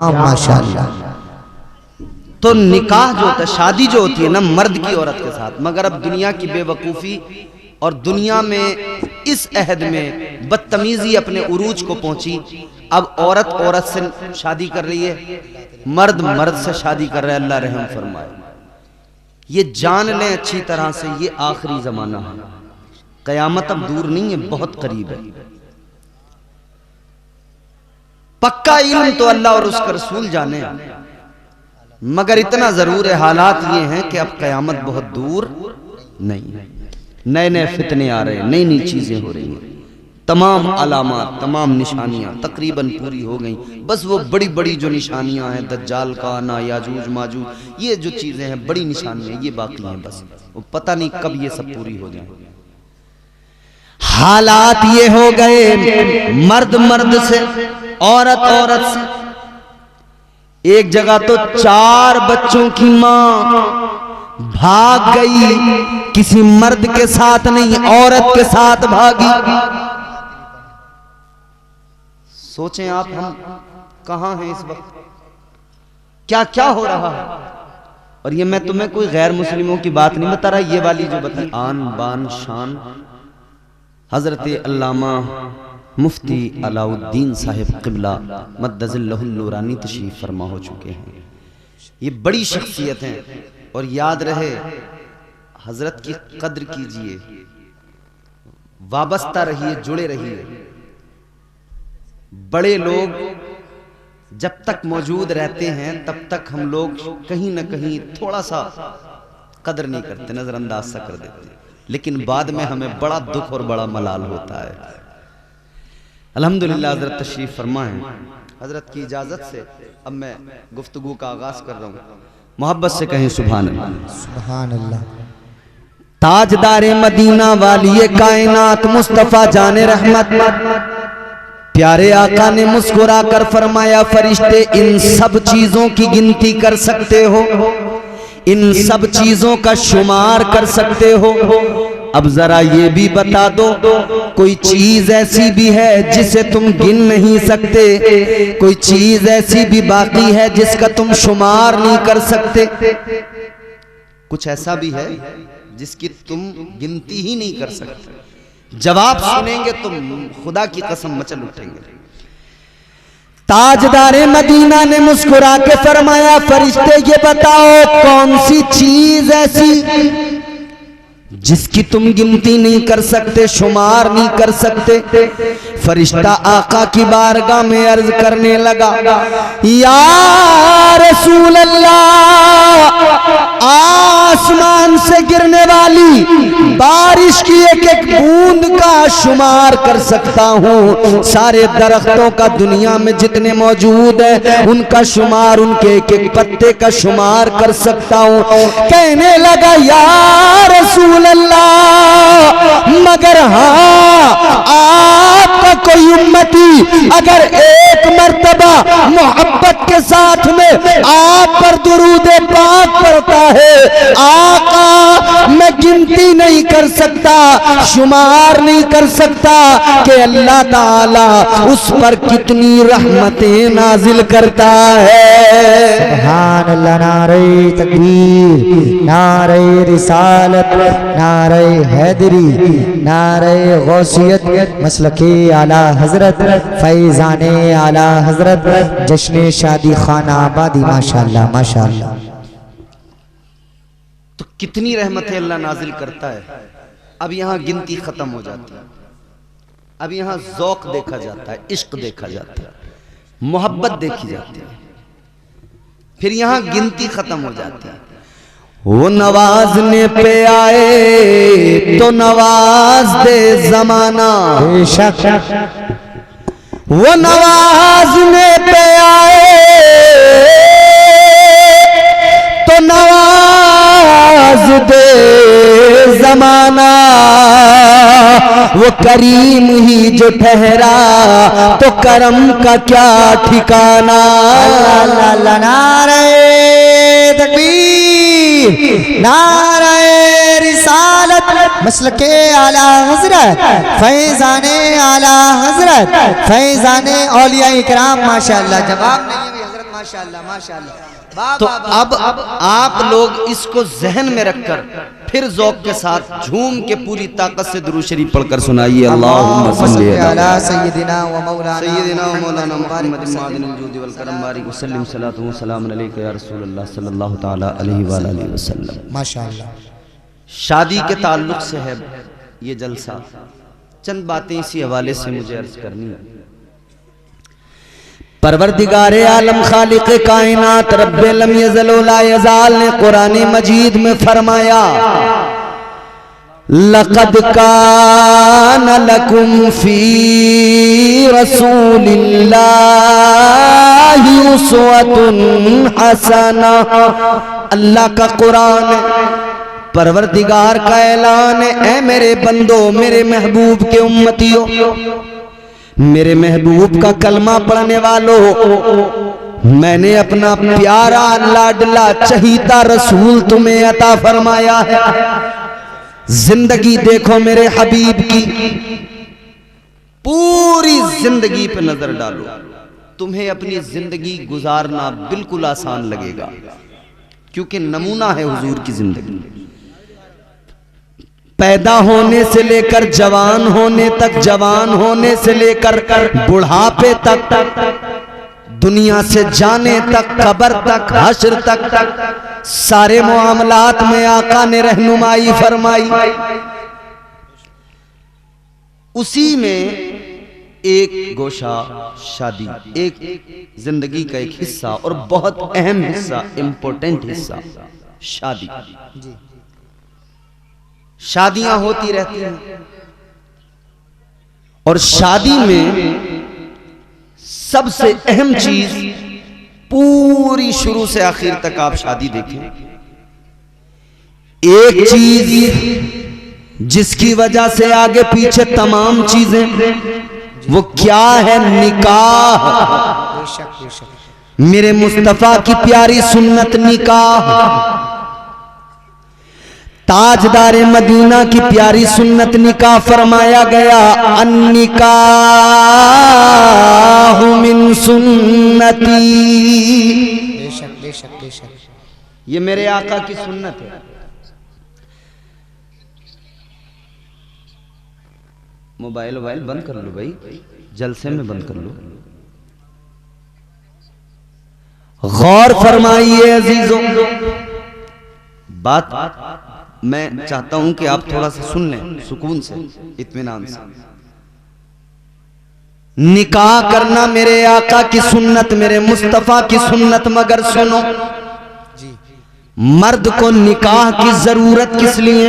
माशाअल्लाह। तो निकाह जो होता है, शादी जो होती है ना मर्द की औरत के साथ, मगर अब दुनिया की बेवकूफ़ी और दुनिया में इस अहद में बदतमीजी अपने उरूज को पहुंची। अब औरत औरत से शादी कर रही है, मर्द मर्द से शादी कर रहा है। अल्लाह रहम फरमाए। ये जान लें अच्छी तरह से, ये आखिरी जमाना है, कयामत अब दूर नहीं है, बहुत करीब है। पक्का इल्म तो अल्लाह और उसका रसूल जाने, मगर इतना जरूर है, हालात ये हैं कि अब कयामत बहुत दूर नहीं है। नए नए फितने आ रहे हैं, नई नई चीजें हो रही हैं, तमाम अलामात, तमाम निशानियां तकरीबन पूरी हो गई। बस वो बड़ी बड़ी जो निशानियां हैं, दज्जाल का आना, याजूज माजूज, ये जो चीजें हैं, बड़ी निशानियां, ये बाकी हैं। बस वो पता नहीं कब ये सब पूरी हो जाए। हालात ये हो गए, मर्द मर्द से, औरत औरत से। एक जगह तो 4 बच्चों की मां भाग गई, किसी मर्द के साथ नहीं, औरत के साथ भागी। सोचें आप, हम कहां हैं इस वक्त, क्या क्या हो रहा है। और ये मैं तुम्हें कोई गैर मुस्लिमों की बात नहीं बता रहा, ये वाली जो बताई आन बान शान हजरत अल्लामा मुफ्ती अलाउद्दीन साहिब क़िबला मद्दज़िल्लहुल नूरानी तशरीफ फरमा हो चुके हैं। ये बड़ी शख्सियत हैं, और याद रहे हजरत की कद्र कीजिए, वाबस्ता रहिए, जुड़े रहिए। बड़े लोग जब तक मौजूद रहते हैं तब तक हम लोग कहीं ना कहीं थोड़ा सा कद्र नहीं करते, नजरअंदाज सा कर देते हैं, लेकिन बाद में हमें बड़ा दुख और बड़ा मलाल होता है। अल्हम्दुलिल्लाह हजरत तशरीफ फरमा है। हजरत की इजाजत से अब मैं गुफ्तगू का आगाज कर रहा हूँ। मोहब्बत से कहें सुभान अल्लाह। सुभान अल्लाह। ताजदारे मदीना वाली कायनात मुस्तफा जाने रहमत, प्यारे आका ने मुस्कुरा कर फरमाया, फरिश्ते इन सब चीजों की गिनती कर सकते हो, इन सब चीजों का शुमार कर सकते हो। अब जरा ये भी बता दो, कोई चीज ऐसी भी है जिसे तुम गिन नहीं सकते, कोई चीज ऐसी भी बाकी है जिसका तुम शुमार नहीं कर सकते। कुछ ऐसा भी है जिसकी तुम गिनती ही नहीं कर सकते। जवाब सुनेंगे तुम खुदा की कसम मचल उठेंगे। ताजदारे मदीना ने मुस्कुरा के फरमाया, फरिश्ते ये बताओ कौन सी चीज ऐसी जिसकी तुम गिनती नहीं कर सकते, शुमार नहीं कर सकते। फरिश्ता आका की बारगाह में अर्ज करने लगा, या रसूल अल्लाह, आसमान से गिरने वाली बारिश की एक एक बूंद का शुमार कर सकता हूँ, सारे दरख्तों का दुनिया में जितने मौजूद है उनका शुमार, उनके एक एक पत्ते का शुमार कर सकता हूँ। कहने लगा, या रसूल अल्लाह, मगर हाँ, आपका कोई उम्मती अगर एक मर्तबा मोहब्बत के साथ में आप पर दुरूद पाक पढ़ता है, आका मैं गिनती नहीं कर सकता, शुमार नहीं कर सकता कि अल्लाह ताला उस पर कितनी रहमतें नाजिल करता है। सुभान अल्लाह। नारे तकबीर, नारे रिसालत, नारे हैदरी, नारे गौसियत, मसलके आला हजरत, फैजाने आला हजरत, जश्न शादी खाना आबादी। माशाअल्लाह माशाअल्लाह। तो कितनी रहमतें अल्लाह नाजिल करता है। अब यहाँ गिनती खत्म हो जाती है, अब यहाँ ज़ौक़ देखा जाता है, इश्क देखा जाता है, मोहब्बत देखी जाती है, फिर यहाँ गिनती खत्म हो जाती है। वो नवाजने पे आए तो नवाज दे जमाना, बेशक वो नवाजने पे आए तो नवाज दे जमाना, वो करीम ही जो ठहरा तो करम का क्या ठिकाना। अल्लाह अल्लाह। नारे तकबीर, नारे रिसालत, मसलके आला हजरत, फैजाने आला हजरत, फैजाने औलिया इकराम। माशाअल्लाह। जवाब नहीं है हजरत। माशाल्लाह माशाल्लाह। वाह तो वाह वाह। अब आप लोग इसको जहन में रखकर फिर ज़ौक़ के साथ झूम के पूरी ताकत से दुरूद शरीफ पढ़कर सुनाइए। अल्लाहुम्मा सल्ली अला सय्यिदिना व मौलाना सय्यिदिना व मौलाना मुहम्मदिन मादिनिल जुदी वल करम बारिक वसल्लम सलातु व सलाम अलैका या रसूलल्लाह सल्लल्लाहु तआला अलैहि व आलिहि वसल्लम। माशाल्लाह। शादी के ताल्लुक से है ये जलसा। चंद बातें इसी हवाले से मुझे अर्ज करनी है। परवरदिगारे आलम खालिक कायनात रब्बे लम यज़ल व ला यज़ाल ने कुरान मजीद में फरमाया, लक़द कान लकुम फी रसूलिल्लाहि उस्वतुन हसना। अल्लाह का कुरान है, परवरदिगार का ऐलान है, ऐ मेरे बंदो, मेरे महबूब के उम्मतियों, मेरे महबूब का कलमा पढ़ने वालों, मैंने अपना प्यारा लाडला चहीता रसूल तुम्हें अता फरमाया है। जिंदगी देखो मेरे हबीब की, पूरी जिंदगी पे नजर डालो, तुम्हें अपनी जिंदगी गुजारना बिल्कुल आसान लगेगा, क्योंकि नमूना है हुजूर की जिंदगी। पैदा होने से लेकर जवान होने तक, जवान होने से लेकर बुढ़ापे तक, दुनिया से जाने तक, कब्र तक, हश्र तक, सारे मुआमलात में आका ने रहनुमाई फरमाई। उसी में एक गोशा शादी, एक जिंदगी का एक हिस्सा और बहुत अहम हिस्सा, इंपॉर्टेंट हिस्सा शादी। शादियां होती रहती हैं और शादी में सबसे अहम चीज, पूरी शुरू से आखिर तक आप शादी देखें, एक चीज जिसकी वजह से आगे पीछे तमाम चीजें, वो क्या है? निकाह। बेशक बेशक। मेरे मुस्तफा की प्यारी सुन्नत निकाह, ताजदारे मदीना की प्यारी सुन्नत निकाह फरमाया गया। अन्निकाहु मिन सुन्नती। बेशक बेशक बेशक। ये मेरे आका की सुन्नत है। मोबाइल बंद कर लो भाई, जलसे में बंद कर लो। गौर फरमाइए अजीजों, बात मैं चाहता हूं कि आप थोड़ा सा सुन लें, सुकून से, इत्मीनान से। निकाह करना मेरे आका की सुन्नत, मेरे मुस्तफा की सुन्नत, मगर सुनो जी, मर्द को निकाह की जरूरत किस लिए?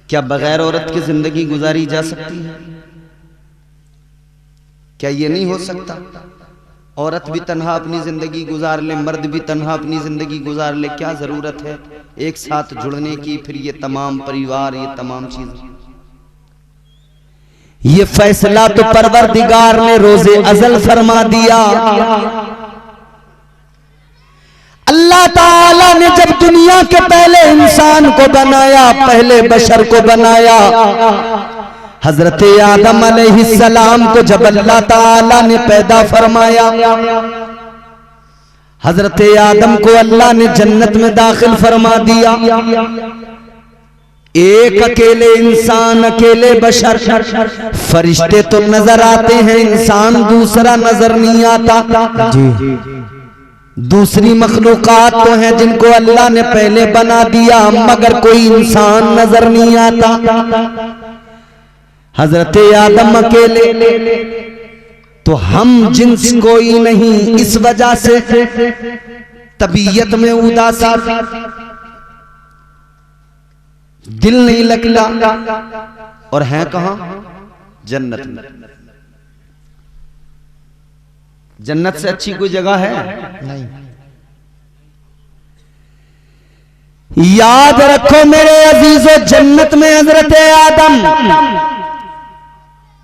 क्या बगैर औरत की जिंदगी गुजारी जा सकती है? क्या ये नहीं हो सकता? औरत भी तन्हा अपनी जिंदगी गुजार ले, मर्द भी तन्हा अपनी जिंदगी गुजार ले, क्या जरूरत है एक साथ जुड़ने की? फिर ये तमाम परिवार, ये तमाम चीजें, ये फैसला तो परवरदिगार ने रोजे अजल फरमा दिया। अल्लाह ताला ने जब दुनिया के पहले इंसान को बनाया, पहले बशर को बनाया, हजरत आदम अलैहिस्सलाम को जब अल्लाह ताला ने पैदा फरमाया, हजरत आदम को अल्लाह ने जन्नत में दाखिल फरमा दिया। एक अकेले इंसान, अकेले बशर, फरिश्ते तो नजर आते हैं, इंसान दूसरा नजर नहीं आता। जी, दूसरी मखलूकात तो हैं जिनको अल्लाह ने पहले बना दिया, मगर कोई इंसान नजर नहीं आता। हजरत आदम अकेले, तो हम जिन्स कोई नहीं, इस वजह से तबीयत में उदासी, दिल नहीं लगता, और हैं कहां? जन्नत में। जन्नत से अच्छी कोई जगह है? नहीं। याद रखो मेरे अजीजों, जन्नत में हजरत आदम,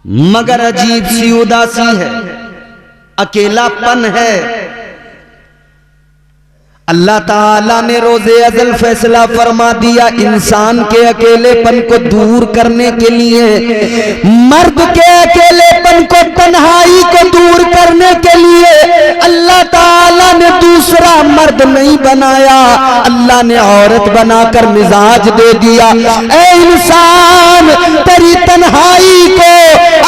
मगर अजीब सी उदासी है, अकेलापन है। अल्लाह ताला ने रोजे अजल फैसला फरमा दिया, इंसान के अकेलेपन को दूर करने के लिए, मर्द के अकेलेपन को, तन्हाई को दूर करने के लिए मर्द नहीं बनाया, अल्लाह ने औरत बनाकर मिजाज दे दिया। ऐ इंसान, तेरी तन्हाई को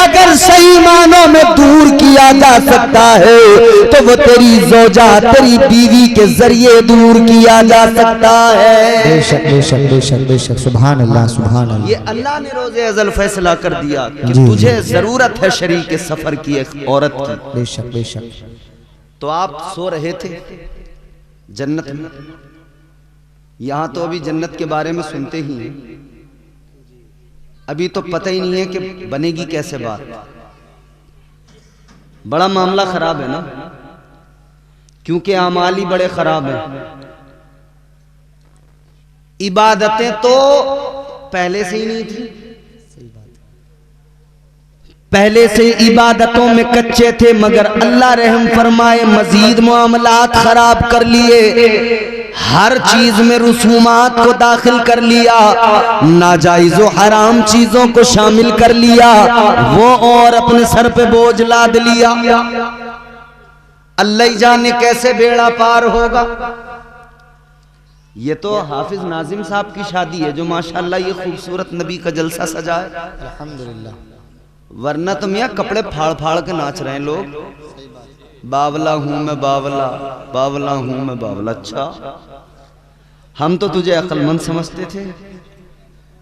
अगर सही मानों में दूर किया जा सकता है तो वो तेरी ज़ौजा, तेरी बीवी के जरिए दूर किया जा सकता है। बेशक बेशक बेशक बेशक, सुभान अल्लाह सुभान अल्लाह। ये अल्लाह ने रोज़े अज़ल फैसला कर दिया कि जी, तुझे जरूरत है शरीक सफर की, एक औरत की। बेशक बेशक। तो आप सो रहे थे जन्नत में, यहां तो अभी जन्नत के बारे में सुनते ही हैं, अभी तो पता ही नहीं है कि बनेगी कैसे बात। बड़ा मामला खराब है ना, क्योंकि अमाल ही बड़े खराब हैं। इबादतें तो पहले से ही नहीं थी, पहले से इबादतों में कच्चे थे, मगर अल्लाह रहम फरमाए मजीद मामलात खराब कर लिए, हर चीज में रसूमात को दाखिल कर लिया, नाजायज और हराम चीजों को शामिल कर लिया, वो और अपने सर पे बोझ लाद लिया। अल्लाह ही जाने कैसे बेड़ा पार होगा। ये तो हाफिज नाजिम साहब की शादी है जो माशाल्लाह ये खूबसूरत नबी का जलसा सजा है, अल्हम्दुलिल्लाह। वरना तो मियाँ कपड़े फाड़ फाड़ के नाच रहे हैं लोग। बावला हूं मैं बावला, बावला हूं मैं बावला। अच्छा, हम तो तुझे अक्लमंद समझते थे,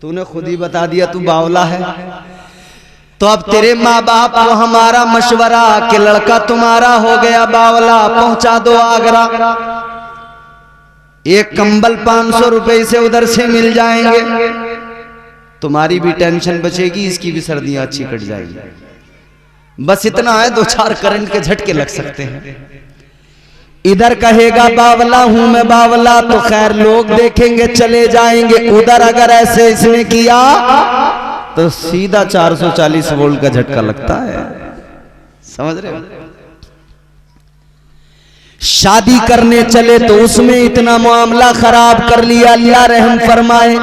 तूने खुद ही बता दिया तू बावला है। तो अब तेरे माँ बाप को हमारा मशवरा कि लड़का तुम्हारा हो गया बावला, पहुंचा दो आगरा, एक कंबल 500 रुपए से उधर से मिल जाएंगे, तुम्हारी भी टेंशन बचेगी, इसकी भी सर्दियां अच्छी कट जाएगी। बस इतना है, 2-4 करंट के झटके लग सकते हैं। इधर कहेगा बावला हूं मैं बावला तो खैर लोग देखेंगे चले जाएंगे, उधर अगर ऐसे इसने किया तो सीधा 440 वोल्ट का झटका लगता है। समझ रहे हो? शादी करने चले तो उसमें इतना मामला खराब कर लिया, अल्लाह रहम फरमाए।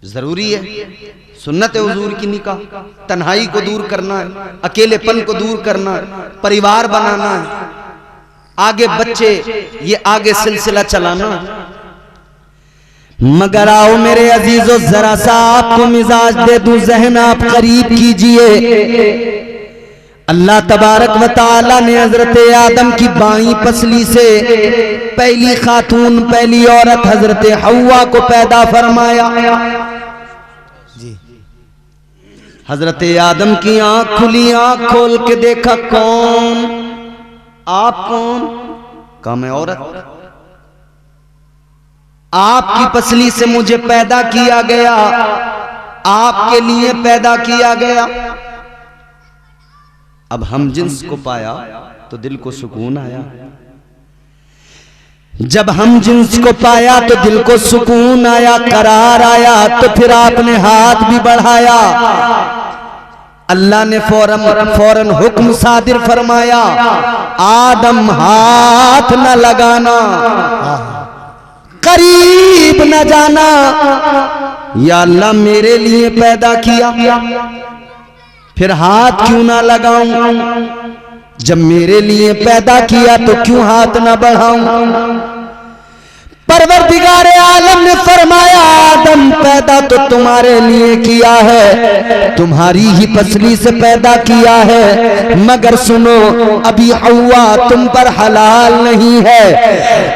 जरूरी है, सुन्नत है हुजूर की निकाह, तन्हाई को दूर करना है, अकेलेपन को दूर करना है, परिवार बनाना है, आगे बच्चे, ये आगे सिलसिला चलाना है। मगर आओ मेरे अजीजों, जरा सा आपको मिजाज दे दूं, जहन आप करीब कीजिए। अल्लाह तबारक व तआला ने हजरत आदम की बाईं पसली से पहली खातून, पहली औरत हजरत हव्वा को पैदा फरमाया। जी। हजरत आदम की आंख खुली, आंख खोल के देखा, कौन आप? कौन? कहा मैं औरत, आपकी पसली से मुझे पैदा किया गया, आपके लिए पैदा किया गया। अब हम जिन्स को पाया तो दिल को सुकून आया, जब हम जिन्स को पाया तो दिल को सुकून आया, करार आया, तो फिर आपने हाथ भी बढ़ाया। अल्लाह ने फौरन हुक्म सादिर फरमाया, आदम हाथ न लगाना, करीब न जाना। या अल्लाह मेरे लिए पैदा किया, फिर हाथ क्यों ना लगाऊं? जब मेरे लिए पैदा किया तो क्यों हाथ ना बढ़ाऊं? परवरदिगार आलम ने फरमाया, आदम पैदा तो तुम्हारे लिए किया है, तुम्हारी ही पसली से पैदा किया है, मगर सुनो अभी हव्वा तुम पर हलाल नहीं है।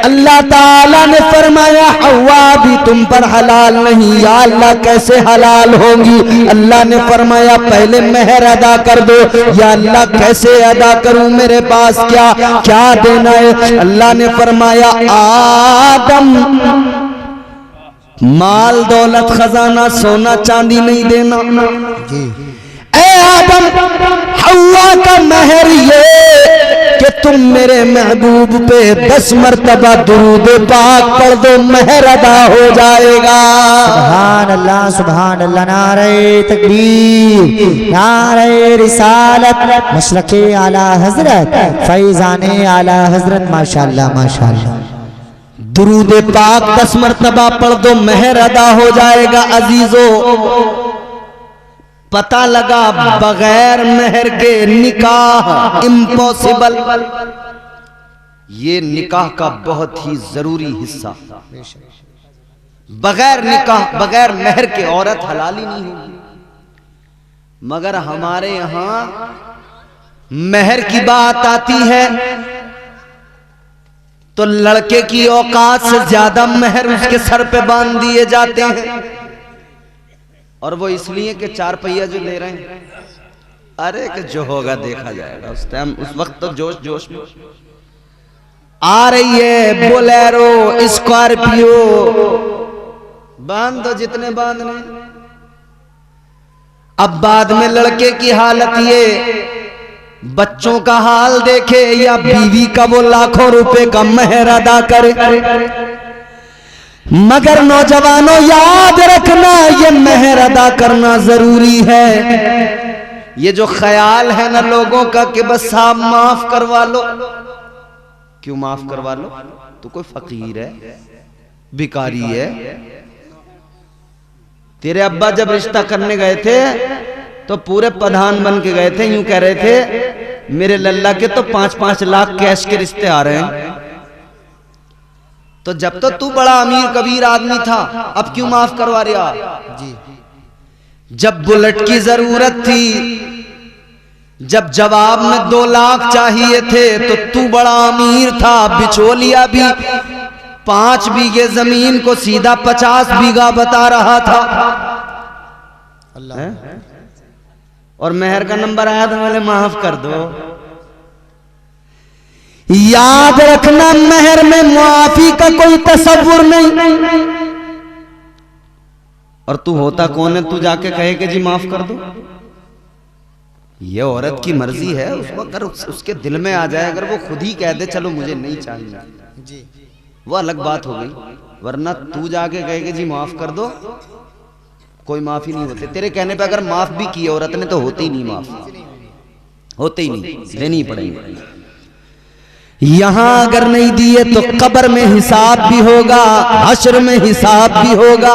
अल्लाह ताला ने फरमाया हव्वा भी तुम पर हलाल नहीं। या अल्लाह कैसे हलाल होंगी? अल्लाह ने फरमाया पहले मेहर अदा कर दो। या अल्लाह कैसे अदा करूं, मेरे पास क्या क्या देना है? अल्लाह ने फरमाया आदम माल दौलत खजाना सोना चांदी नहीं देना। ऐ आदम, हव्वा का महर ये कि तुम मेरे महबूब पे 10 मरतबा दुरूद पाक पढ़ दो, महर अदा हो जाएगा। सुभान अल्लाह सुभान अल्लाह। नारे तकबीर, नारे रिसालत, मशरक़े आला हजरत, फैज़ाने आला हजरत। माशाअल्लाह माशाअल्लाह। दुरूद पाक 10 मरतबा पढ़ दो, महर अदा हो जाएगा। अजीजों, पता लगा बगैर मेहर के निकाह इम्पॉसिबल। ये निकाह का बहुत ही जरूरी हिस्सा। बगैर निकाह बगैर मेहर के औरत हलाल ही नहीं होगी। मगर हमारे यहां मेहर की बात आती है तो लड़के की औकात से ज्यादा मेहर उसके सर पे बांध दिए जाते हैं। और वो इसलिए कि 4 पहिया जो ले रहे हैं, अरे कि जो होगा देखा जाएगा। उस टाइम उस वक्त तो जोश जोश में आ रही है बोलेरो स्कॉर्पियो, बांध दो जितने बांधने। अब बाद में लड़के की हालत ये, बच्चों का हाल देखे या बीवी का वो लाखों रुपए का मेहर अदा करे। मगर नौजवानों याद रखना, ये मेहर अदा करना जरूरी है। ये जो ख्याल है ना लोगों का कि बस साहब माफ करवा लो, क्यों माफ करवा लो? तू कोई फकीर है, भिखारी है? तेरे अब्बा जब रिश्ता करने गए थे तो पूरे प्रधान बन के गए थे। यूं कह रहे थे मेरे लल्ला के तो 5-5 लाख कैश के रिश्ते आ रहे हैं। तो जब तो तू बड़ा अमीर कबीर आदमी था, अब क्यों माफ करवा रहा? जी, जब बुलेट की जरूरत थी, जब जवाब में 2 लाख चाहिए थे तो तू बड़ा अमीर था, बिचौलिया भी 5 बीघे जमीन को सीधा 50 बीघा बता रहा था। अल्लाह। और मेहर का नंबर आया तो मैंने माफ कर दो। याद रखना, मेहर में मुआफी का कोई तसव्वुर नहीं। और तू होता कौन है तू जाके कहे कि जी माफ कर दो? ये औरत की मर्जी है। उसको अगर उसके दिल में आ जाए, अगर वो खुद ही कह दे चलो मुझे नहीं चाहिए जी, वो अलग बात हो गई। वरना तू जाके कहे कि जी माफ कर दो, कोई माफी नहीं होते। तेरे कहने पे अगर माफ भी की औरत ने तो होते ही नहीं, माफ होते ही नहीं, देनी ही पड़ेगी। यहां अगर नहीं दिए तो कब्र में हिसाब भी होगा, हश्र में हिसाब भी होगा।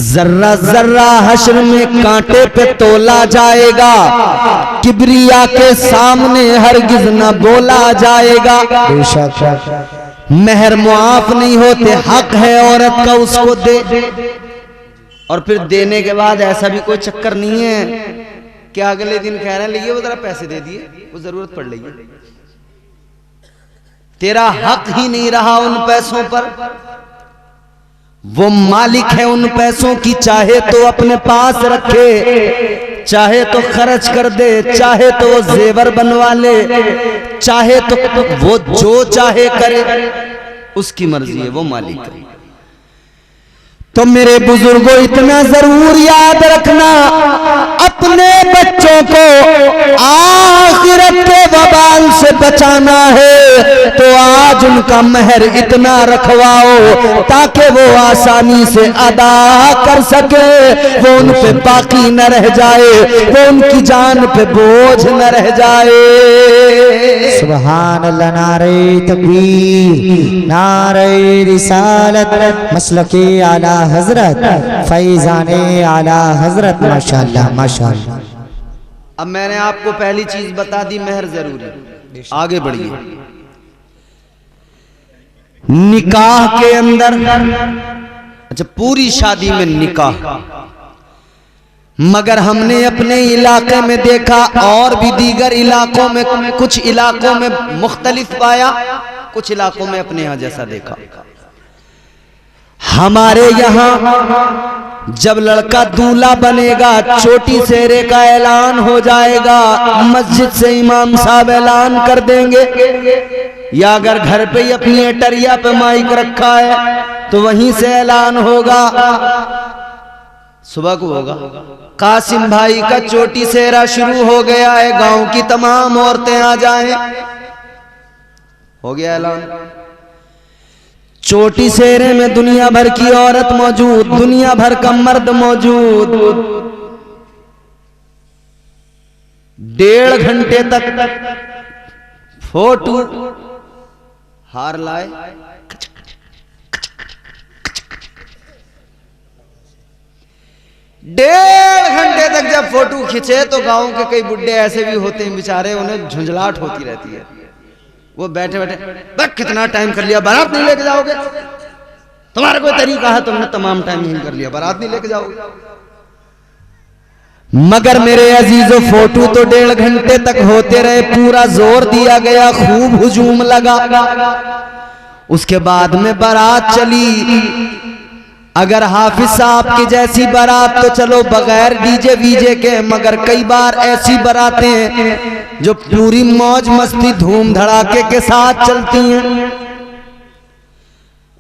जर्रा जर्रा हश्र में कांटे पे तोला जाएगा, किबरिया के सामने हरगिज न बोला जाएगा। मेहर मुआफ नहीं होते, हक है औरत का उसको दे। और फिर देने के बाद ऐसा भी कोई चक्कर नहीं है कि अगले दिन कह रहे हैं वो जरा पैसे दे दिए, वो जरूरत पड़ रही है। तेरा हक ही नहीं रहा उन पैसों पर। वो मालिक है उन पैसों की, चाहे तो अपने पास रखे, चाहे तो खर्च कर दे, चाहे तो वो जेवर बनवा ले, चाहे तो वो जो चाहे करे, उसकी मर्जी है, वो मालिक है। तो मेरे बुजुर्गों इतना जरूर याद रखना, अपने बच्चों को आखिरत के वबाल से बचाना है तो आज उनका मेहर इतना रखवाओ ताकि वो आसानी से अदा कर सके, वो उन पे बाकी न रह जाए, वो उनकी जान पे बोझ न रह जाए। सुभान अल्लाह, नारे तकबीर, नारे रिसालत, मसलके आला हजरत, फैजाने आला हजरत, माशाअल्लाह माशाअल्लाह। अब मैंने आपको पहली चीज बता दी, मेहर जरूरी। आगे बढ़िए। निकाह के अंदर, अच्छा पूरी शादी में निकाह, मगर हमने अपने इलाके में देखा और भी दीगर इलाकों में, कुछ इलाकों में मुख्तलिफ पाया, कुछ इलाकों में अपने यहां जैसा देखा। हमारे यहां जब लड़का दूल्हा बनेगा, छोटी सेहरे का ऐलान हो जाएगा, मस्जिद से इमाम साहब ऐलान कर देंगे, या अगर घर पे ही अपनी एटरिया पे माइक रखा है तो वहीं से ऐलान होगा। सुबह को होगा, कासिम भाई का चोटी सेहरा शुरू हो गया है, गांव की तमाम औरतें आ जाएं। हो गया ऐलान। चोटी सेहरे में दुनिया भर की औरत मौजूद, दुनिया भर का मर्द मौजूद। 1.5 घंटे तक फोटो हार लाए, 1.5 घंटे तक जब फोटो खींचे तो गांव के कई बुड्ढे ऐसे भी होते हैं बेचारे, उन्हें झुंझलाहट होती रहती है। वो बैठे बैठे बस कितना टाइम कर लिया, बारात नहीं लेके जाओगे? तुम्हारा कोई तरीका है? तुमने तमाम टाइम यही कर लिया, बारात नहीं लेके जाओगे? मगर मेरे अजीजों फोटो तो 1.5 घंटे तक होते रहे, पूरा जोर दिया गया, खूब हुजूम लगा। उसके बाद में बारात चली। अगर हाफिज साहब की जैसी बारात तो चलो बगैर डीजे वीजे के, मगर कई बार ऐसी बारातें जो पूरी मौज मस्ती धूम धड़ाके के साथ चलती हैं,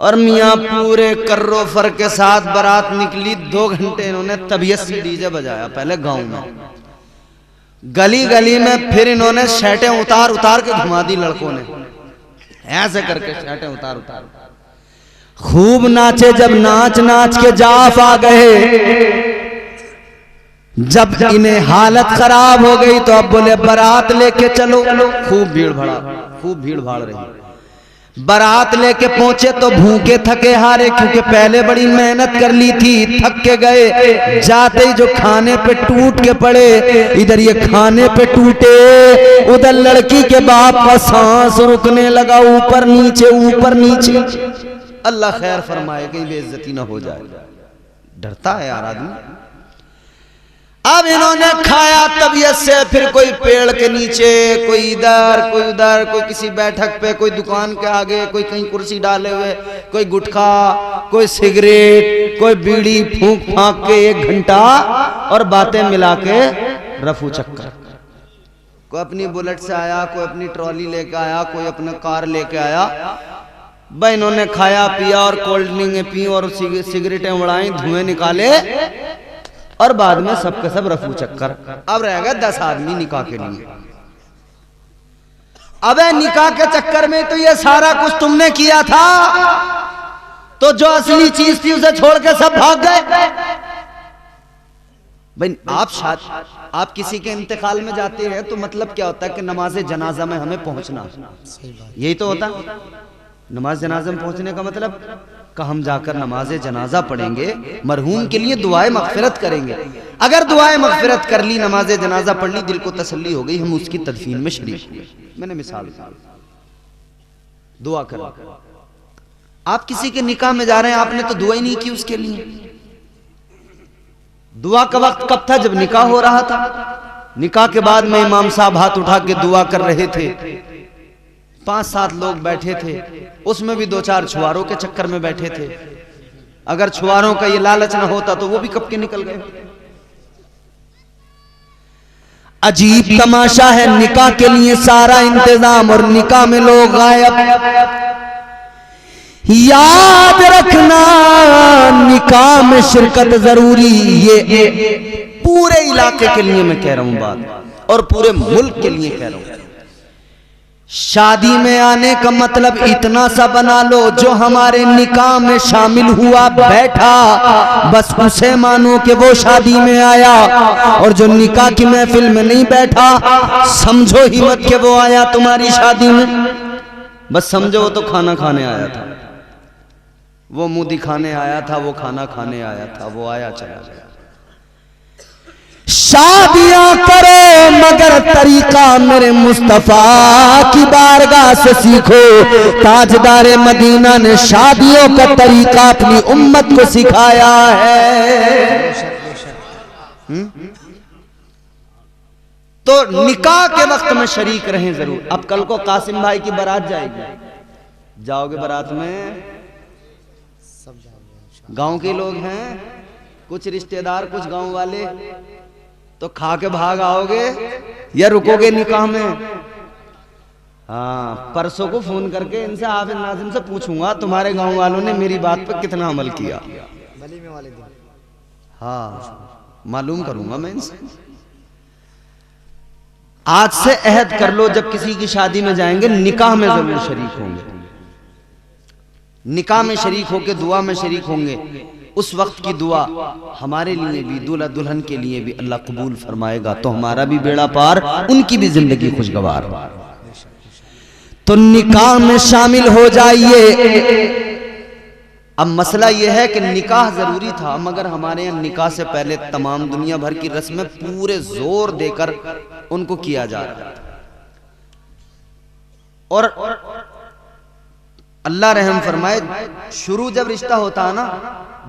और मियाँ पूरे कर्रो फर के साथ बारात निकली। 2 घंटे इन्होंने तबीयत से डीजे बजाया, पहले गांव में, गली गली में, फिर इन्होंने शर्टें उतार उतार के घुमा दी लड़कों ने, ऐसे करके शर्टें उतार उतार खूब नाचे। जब नाच नाच के जाफ आ गए, जब इन्हें हालत खराब हो गई तो अब बोले बारात लेके चलो। खूब भीड़ भाड़ रही। बारात लेके पहुंचे तो भूखे थके हारे, क्योंकि पहले बड़ी मेहनत कर ली थी, थक के गए। जाते ही जो खाने पे टूट के पड़े, इधर ये खाने पे टूटे, उधर लड़की के बाप का सांस रुकने लगा, ऊपर नीचे। अल्लाह खैर फरमाए कहीं बेइज्जती ना हो जाए, डरता है यार आदमी। अब इन्होंने खाया तबीयत से, फिर कोई पेड़ के नीचे, कोई इधर कोई उधर, कोई किसी बैठक पे, कोई दुकान के आगे, कोई कहीं कुर्सी डाले हुए, कोई गुटखा, कोई सिगरेट, कोई बीड़ी फूंक फांक के 1 घंटा, और बातें मिला के रफू चक्कर। कोई अपनी बुलेट से आया, कोई अपनी ट्रॉली लेके आया, कोई अपना कार लेके आया। भाई इन्होंने खाया पिया और कोल्ड ड्रिंक पी और सिगरेटें उड़ाई, धुएं निकाले, और बाद में सबके सब रफू चक्कर। अब रह गए 10 आदमी निकाह के लिए। अबे निकाह के चक्कर में तो ये सारा कुछ तुमने किया था, तो जो असली चीज थी उसे छोड़ के सब भाग गए। भाई आप किसी के इंतकाल में जाते हैं तो मतलब क्या होता है कि नमाज जनाजा में हमें पहुंचना, यही तो होता। नमाज जनाजा में पहुंचने का मतलब कि हम जाकर नमाज जनाजा पढ़ेंगे, मरहूम के लिए दुआए मगफिरत करेंगे। अगर दुआए मगफिरत कर ली, नमाज जनाजा पढ़ ली, दिल को तसल्ली हो गई, हम उसकी तदफीन में शरीक हुए। मैंने मिसाल दुआ कर। आप किसी के निकाह में जा रहे हैं, आपने तो दुआ ही नहीं की उसके लिए। दुआ का वक्त कब था? जब निकाह हो रहा था। निकाह के बाद में इमाम साहब हाथ उठा के दुआ कर रहे थे, 5-7 लोग बैठे थे, उसमें भी 2-4 छुआरों के चक्कर में बैठे थे। अगर छुआरों का ये लालच ना होता तो वो भी कब के निकल गए। अजीब तमाशा है, निकाह के लिए सारा इंतजाम और निकाह में लोग गायब। याद रखना निकाह में शिरकत जरूरी, ये पूरे इलाके के लिए मैं कह रहा हूं बात, और पूरे मुल्क के लिए कह रहा हूं। शादी में आने का मतलब इतना सा बना लो, जो हमारे निकाह में शामिल हुआ बैठा, बस उसे मानो कि वो शादी में आया, और जो निकाह की महफिल में नहीं बैठा, समझो ही मत कि वो आया तुम्हारी शादी में। बस समझो वो तो खाना खाने आया था, वो मुंह दिखाने आया था, वो खाना खाने आया था, वो आया चला गया। शादियां करो मगर तरीका मेरे मुस्तफा की बारगाह से सीखो। ताजदारे मदीना ने शादियों का तरीका अपनी उम्मत को सिखाया है। तो निकाह के वक्त में शरीक रहें जरूर। अब कल को कासिम भाई की बारात जाएगी, जाओगे बारात में? गांव के लोग हैं, कुछ रिश्तेदार, कुछ गांव वाले, तो खा के भाग आओगे या रुकोगे निकाह में? हाँ, परसों को फोन करके इनसे हाफिज नाजिम से पूछूंगा तुम्हारे गांव वालों ने मेरी बात पर कितना अमल किया। हाँ, मालूम करूंगा मैं इनसे। आज से अहद कर लो, जब किसी की शादी में जाएंगे निकाह में जरूर शरीक होंगे। निकाह में शरीक होके दुआ में शरीक होंगे। उस वक्त की दुआ हमारे लिए भी, दूल्हा दुल्हन के लिए भी अल्लाह कबूल फरमाएगा, तो हमारा भी बेड़ा पार, उनकी भी जिंदगी खुशगवार। तो निकाह में शामिल हो जाइए। अब मसला यह है कि निकाह जरूरी था, मगर हमारे यहाँ निकाह से पहले तमाम दुनिया भर की रस्में पूरे जोर देकर उनको किया जा रहा था। और अल्लाह रहम फरमाए, शुरू जब रिश्ता होता है ना,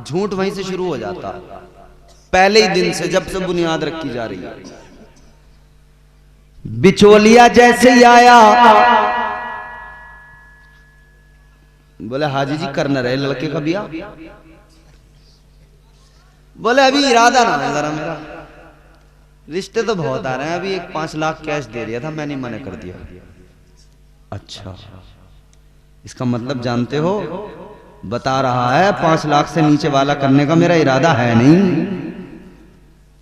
झूठ वहीं से शुरू हो जाता, पहले ही दिन से, जब से बुनियाद रखी जा रही है। बिचौलिया जैसे ही आया, बोले हाजी जी करना रहे लड़के का बिया। बोले अभी इरादा ना है जरा मेरा, रिश्ते तो बहुत आ रहे हैं, अभी एक 5 लाख कैश दे दिया था, मैंने मना कर दिया। अच्छा, इसका मतलब जानते हो, बता रहा है 5 लाख से नीचे वाला करने का मेरा इरादा है नहीं।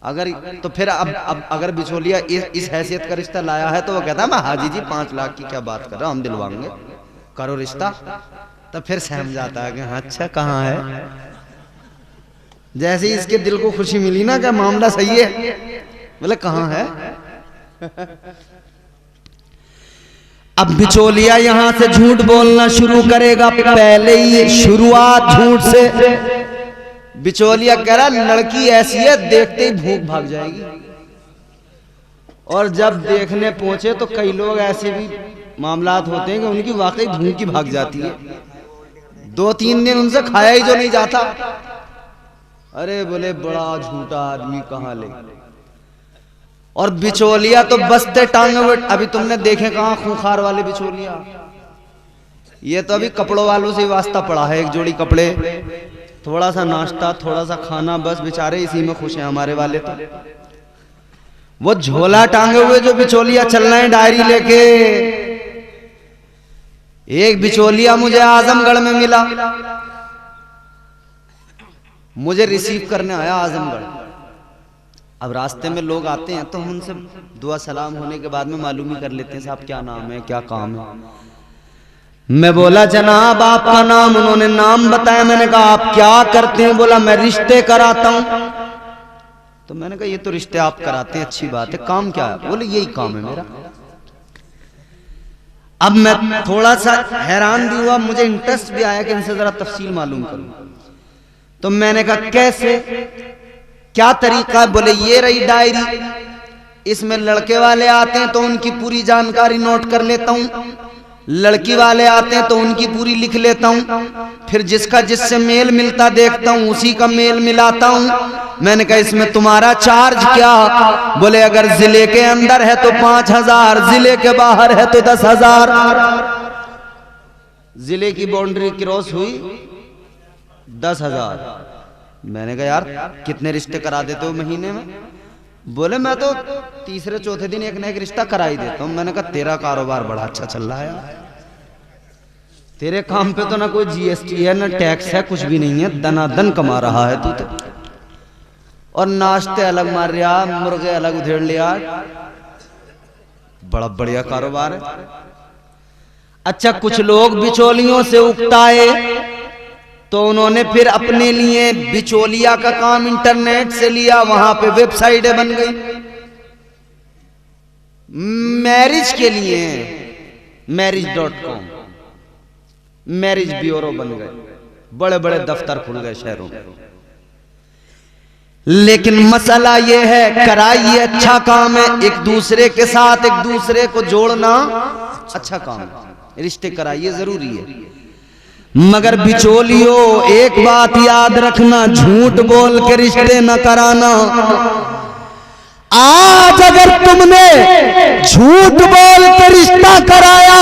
अगर तो फिर अब अगर बिचौलिया इस हैसियत का रिश्ता लाया है तो वो कहता है मैं हाजी जी 5 लाख की क्या बात कर रहा हूं, हम दिलवाएंगे, करो रिश्ता। तो फिर सहम जाता है कि हाँ अच्छा कहाँ है। जैसे ही इसके दिल को खुशी मिली ना, क्या मामला सही है, बोले कहाँ है। अब बिचौलिया यहां से झूठ बोलना शुरू करेगा, पहले ही शुरुआत झूठ से। बिचौलिया कह रहा लड़की ऐसी है देखते ही भूख भाग जाएगी। और जब देखने पहुंचे तो कई लोग ऐसे भी मामलात होते हैं कि उनकी वाकई भूख ही भाग जाती है, 2-3 दिन उनसे खाया ही जो नहीं जाता। अरे बोले बड़ा झूठा आदमी कहाँ ले। और बिचौलिया तो बसते टांगे हुए, अभी तुमने देखे कहाँ खूंखार वाले बिचौलिया, ये तो अभी कपड़ों वालों से वास्ता पड़ा है, एक जोड़ी कपड़े, थोड़ा सा नाश्ता, थोड़ा सा खाना, बस बेचारे इसी में खुश हैं हमारे वाले। तो वो झोला टांगे हुए जो बिचौलिया चल रहे हैं डायरी लेके। एक बिचौलिया मुझे आजमगढ़ में मिला, मुझे रिसीव करने आया आजमगढ़। अब रास्ते में लोग आते हैं तो हम उनसे दुआ सलाम होने के बाद में मालूम ही कर लेते हैं साहब क्या नाम है, क्या काम है। मैं बोला जनाब आपका नाम, उन्होंने नाम बताया। मैंने कहा आप क्या करते हैं, बोला मैं रिश्ते कराता हूं। तो मैंने कहा ये तो रिश्ते आप कराते हैं, अच्छी बात है, काम क्या है, बोले यही काम है मेरा। अब मैं थोड़ा सा हैरान भी हुआ, मुझे इंटरेस्ट भी आया कि इनसे जरा तफसील मालूम करूं। तो मैंने कहा कैसे, क्या तरीका है, बोले ये रही डायरी, इसमें लड़के वाले आते हैं तो उनकी पूरी जानकारी नोट कर लेता हूं, लड़की वाले आते हैं तो उनकी पूरी लिख लेता हूं, फिर जिसका जिससे मेल मिलता देखता हूं उसी का मेल मिलाता हूं। मैंने कहा इसमें तुम्हारा चार्ज क्या, बोले अगर जिले के अंदर है तो 5000, जिले के बाहर है तो 10,000। जिले की बाउंड्री क्रॉस हुई 10,000। मैंने कहा यार कितने रिश्ते करा देते हो महीने में, बोले मैं तो तीसरे चौथे दिन एक ना एक रिश्ता करा ही देता हूं। मैंने कहा तेरा कारोबार बड़ा अच्छा चल रहा है, तेरे काम पे तो ना कोई जीएसटी है ना टैक्स है, कुछ भी नहीं है, दनादन कमा रहा है तू तो। और नाश्ते अलग मार लिया, मुर्गे अलग उधेड़ लिया, बड़ा बढ़िया कारोबार है। अच्छा कुछ लोग बिचौलियों से उकताए तो उन्होंने फिर अपने लिए बिचौलिया का काम इंटरनेट से लिया, वहां पे वेबसाइटें बन गई मैरिज के लिए, marriage.com, मैरिज ब्यूरो बन गए, बड़े बड़े दफ्तर खुल गए शहरों में। लेकिन मसला यह है कराइए अच्छा काम है, एक दूसरे के साथ एक दूसरे को जोड़ना अच्छा काम है, रिश्ते कराइए जरूरी है। मगर बिचौलियों एक बात याद रखना, झूठ बोल के रिश्ते न कराना। आज अगर तुमने झूठ बोल के रिश्ता कराया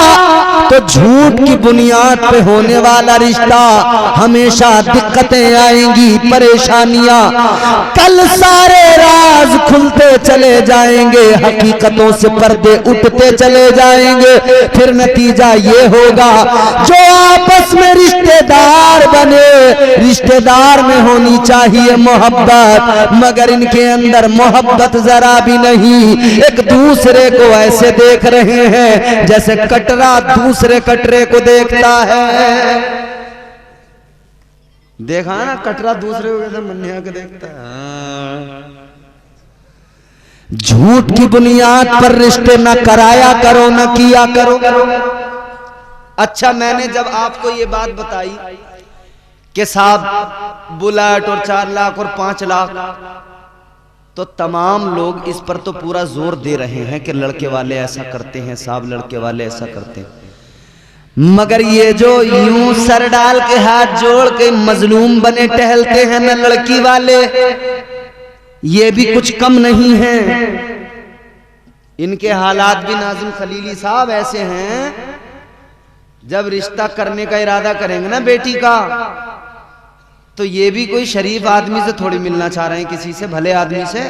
तो झूठ की बुनियाद पे होने वाला रिश्ता हमेशा दिक्कतें आएंगी, परेशानियां, कल सारे राज खुलते चले जाएंगे, हकीकतों से पर्दे उठते चले जाएंगे। फिर नतीजा ये होगा जो आपस में रिश्तेदार बने, रिश्तेदार में होनी चाहिए मोहब्बत, मगर इनके अंदर मोहब्बत जरा भी नहीं, एक दूसरे को ऐसे देख रहे हैं जैसे कटरा दूसरे कटरे को देखता है। देखा ना कटरा दूसरे को कैसे मन्निया को देखता है। झूठ की बुनियाद पर रिश्ते न कराया करो, न किया करो। अच्छा मैंने जब आपको ये बात बताई कि साहब बुलेट और 4 लाख और 5 लाख, तो तमाम लोग इस पर तो पूरा जोर दे रहे हैं कि लड़के वाले ऐसा करते हैं साहब, लड़के वाले ऐसा करते हैं। मगर ये जो यूं सर डाल के हाथ जोड़ के मजलूम बने टहलते हैं न लड़की वाले, ये भी कुछ कम नहीं है। इनके हालात भी नाज़िम खलीली साहब ऐसे हैं, जब रिश्ता करने का इरादा करेंगे ना बेटी का, तो ये भी कोई शरीफ आदमी से थोड़ी मिलना चाह रहे हैं, किसी से भले आदमी से।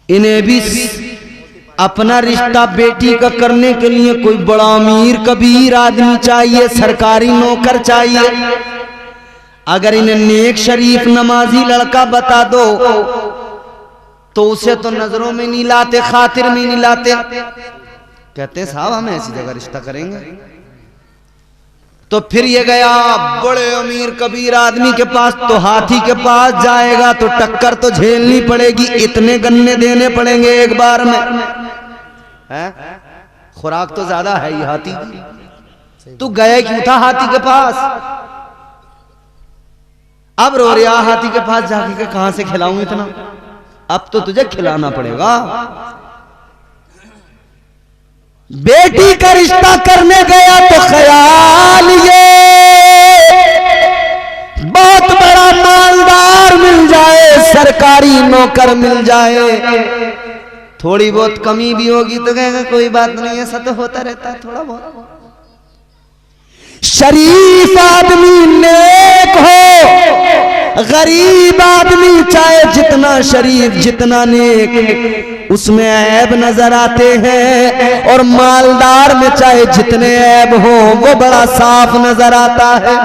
इन्हें भी अपना रिश्ता बेटी का करने के लिए कोई बड़ा अमीर कबीर आदमी चाहिए, सरकारी नौकर चाहिए। अगर इन्हें नेक शरीफ नमाजी लड़का बता दो तो उसे तो नजरों में नहीं लाते, खातिर में नहीं लाते। कहते साहब हम ऐसी जगह रिश्ता करेंगे। तो फिर ये गया बड़े अमीर कबीर आदमी के पास, तो हाथी के पास जाएगा तो टक्कर तो झेलनी पड़ेगी, इतने गन्ने देने पड़ेंगे एक बार में, है? खुराक तो ज्यादा है ही हाथी की। तू गए क्यों था हाथी के पास? अब रो रहा हाथी के पास जाके के कहां से खिलाऊं इतना, अब तो तुझे खिलाना पड़ेगा। बेटी का रिश्ता करने गया तो ख्याल ये बहुत बड़ा मालदार मिल जाए, सरकारी नौकर मिल जाए। थोड़ी बहुत कमी भी होगी तो कहेगा कोई बात नहीं, ऐसा तो होता रहता है थोड़ा बहुत। शरीफ आदमी नेक हो, गरीब आदमी चाहे जितना शरीफ जितना नेक, उसमें ऐब नजर आते हैं, और मालदार में चाहे जितने ऐब हो वो बड़ा साफ नजर आता है।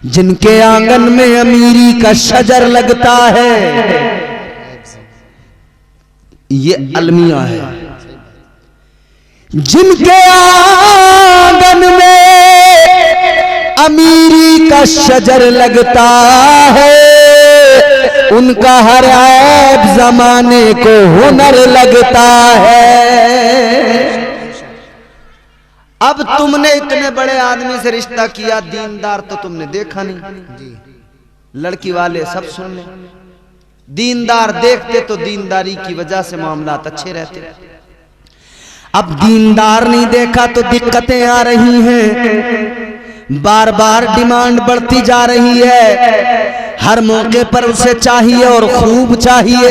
जिनके आंगन में अमीरी का शजर लगता है, ये अलमिया है। जिनके आंगन में अमीरी का शजर लगता है, उनका हर ऐब जमाने को हुनर लगता है। अब तुमने इतने बड़े आदमी से रिश्ता किया, दीनदार तो तुमने देखा नहीं। लड़की वाले सब सुन ले, दीनदार देखते तो दीनदारी की वजह से मामलात अच्छे रहते। अब दीनदार नहीं देखा तो दिक्कतें आ रही हैं, बार बार डिमांड बढ़ती जा रही है, हर मौके पर उसे चाहिए और खूब चाहिए।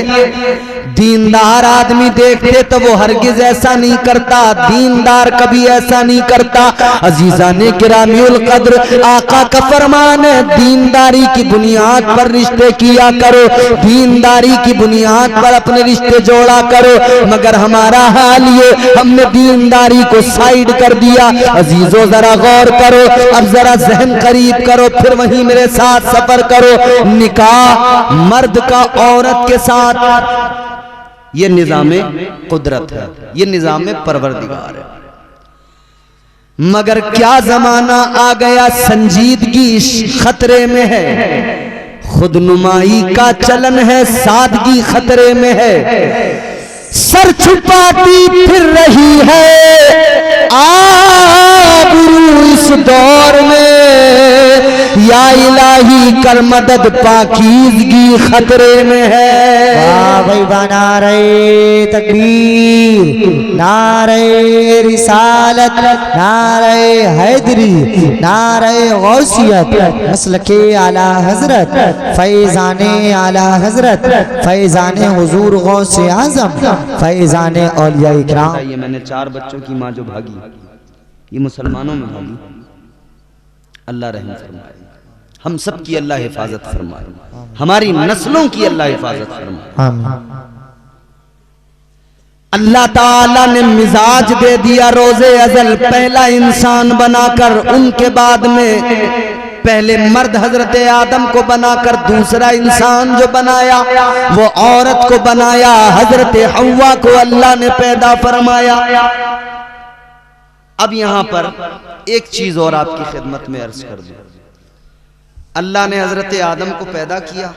दीनदार आदमी देखते तो वो हरगिज ऐसा नहीं करता, दीनदार कभी ऐसा नहीं करता। अजीजाने किरामियुल कद्र, आका का फरमान है दीनदारी की बुनियाद पर रिश्ते किया करो, दीनदारी की बुनियाद पर अपने रिश्ते जोड़ा करो। मगर हमारा हाल ये, हमने दीनदारी को साइड कर दिया। अजीजों जरा गौर करो, अब जरा जहन करीब करो, फिर वहीं मेरे साथ सफर करो। निकाह मर्द का औरत के साथ ये निज़ामे कुदरत है, ये निज़ामे परवरदिगार है। मगर क्या जमाना आ गया, संजीदगी खतरे में है, खुदनुमाई का चलन है, सादगी खतरे में है। सर छुपाती फिर रही है आबरू इस दौर में, या इलाही कर मदद पाकीज़गी खतरे में है। वाह भाई वाह, नारे तकबीर, नारे रिसालत, नारे हैदरी, नारे गौसियत, मसलके आला हजरत, फैज़ाने आला हजरत, फैज़ाने हुजूर गौसे आज़म, फैज़ाने औलिया इकराम। ये मैंने 4 बच्चों की माँ जो भागी, ये मुसलमानों में भागी। अल्लाह रहम फरमाए, हम सब की अल्लाह हिफाजत फरमाए, हमारी नस्लों की अल्लाह हिफाजत फरमाए। आमीन। अल्लाह ताला ने मिजाज दे दिया रोज़े अज़ल, पहला इंसान बनाकर, उनके बाद में पहले मर्द हजरत आदम को बनाकर दूसरा इंसान जो बनाया वो औरत को बनाया, हजरत हव्वा को अल्लाह ने पैदा फरमाया। अब यहां पर एक चीज और आपकी खिदमत में अर्ज कर दूं। अल्लाह ने हजरत आदम को पैदा किया,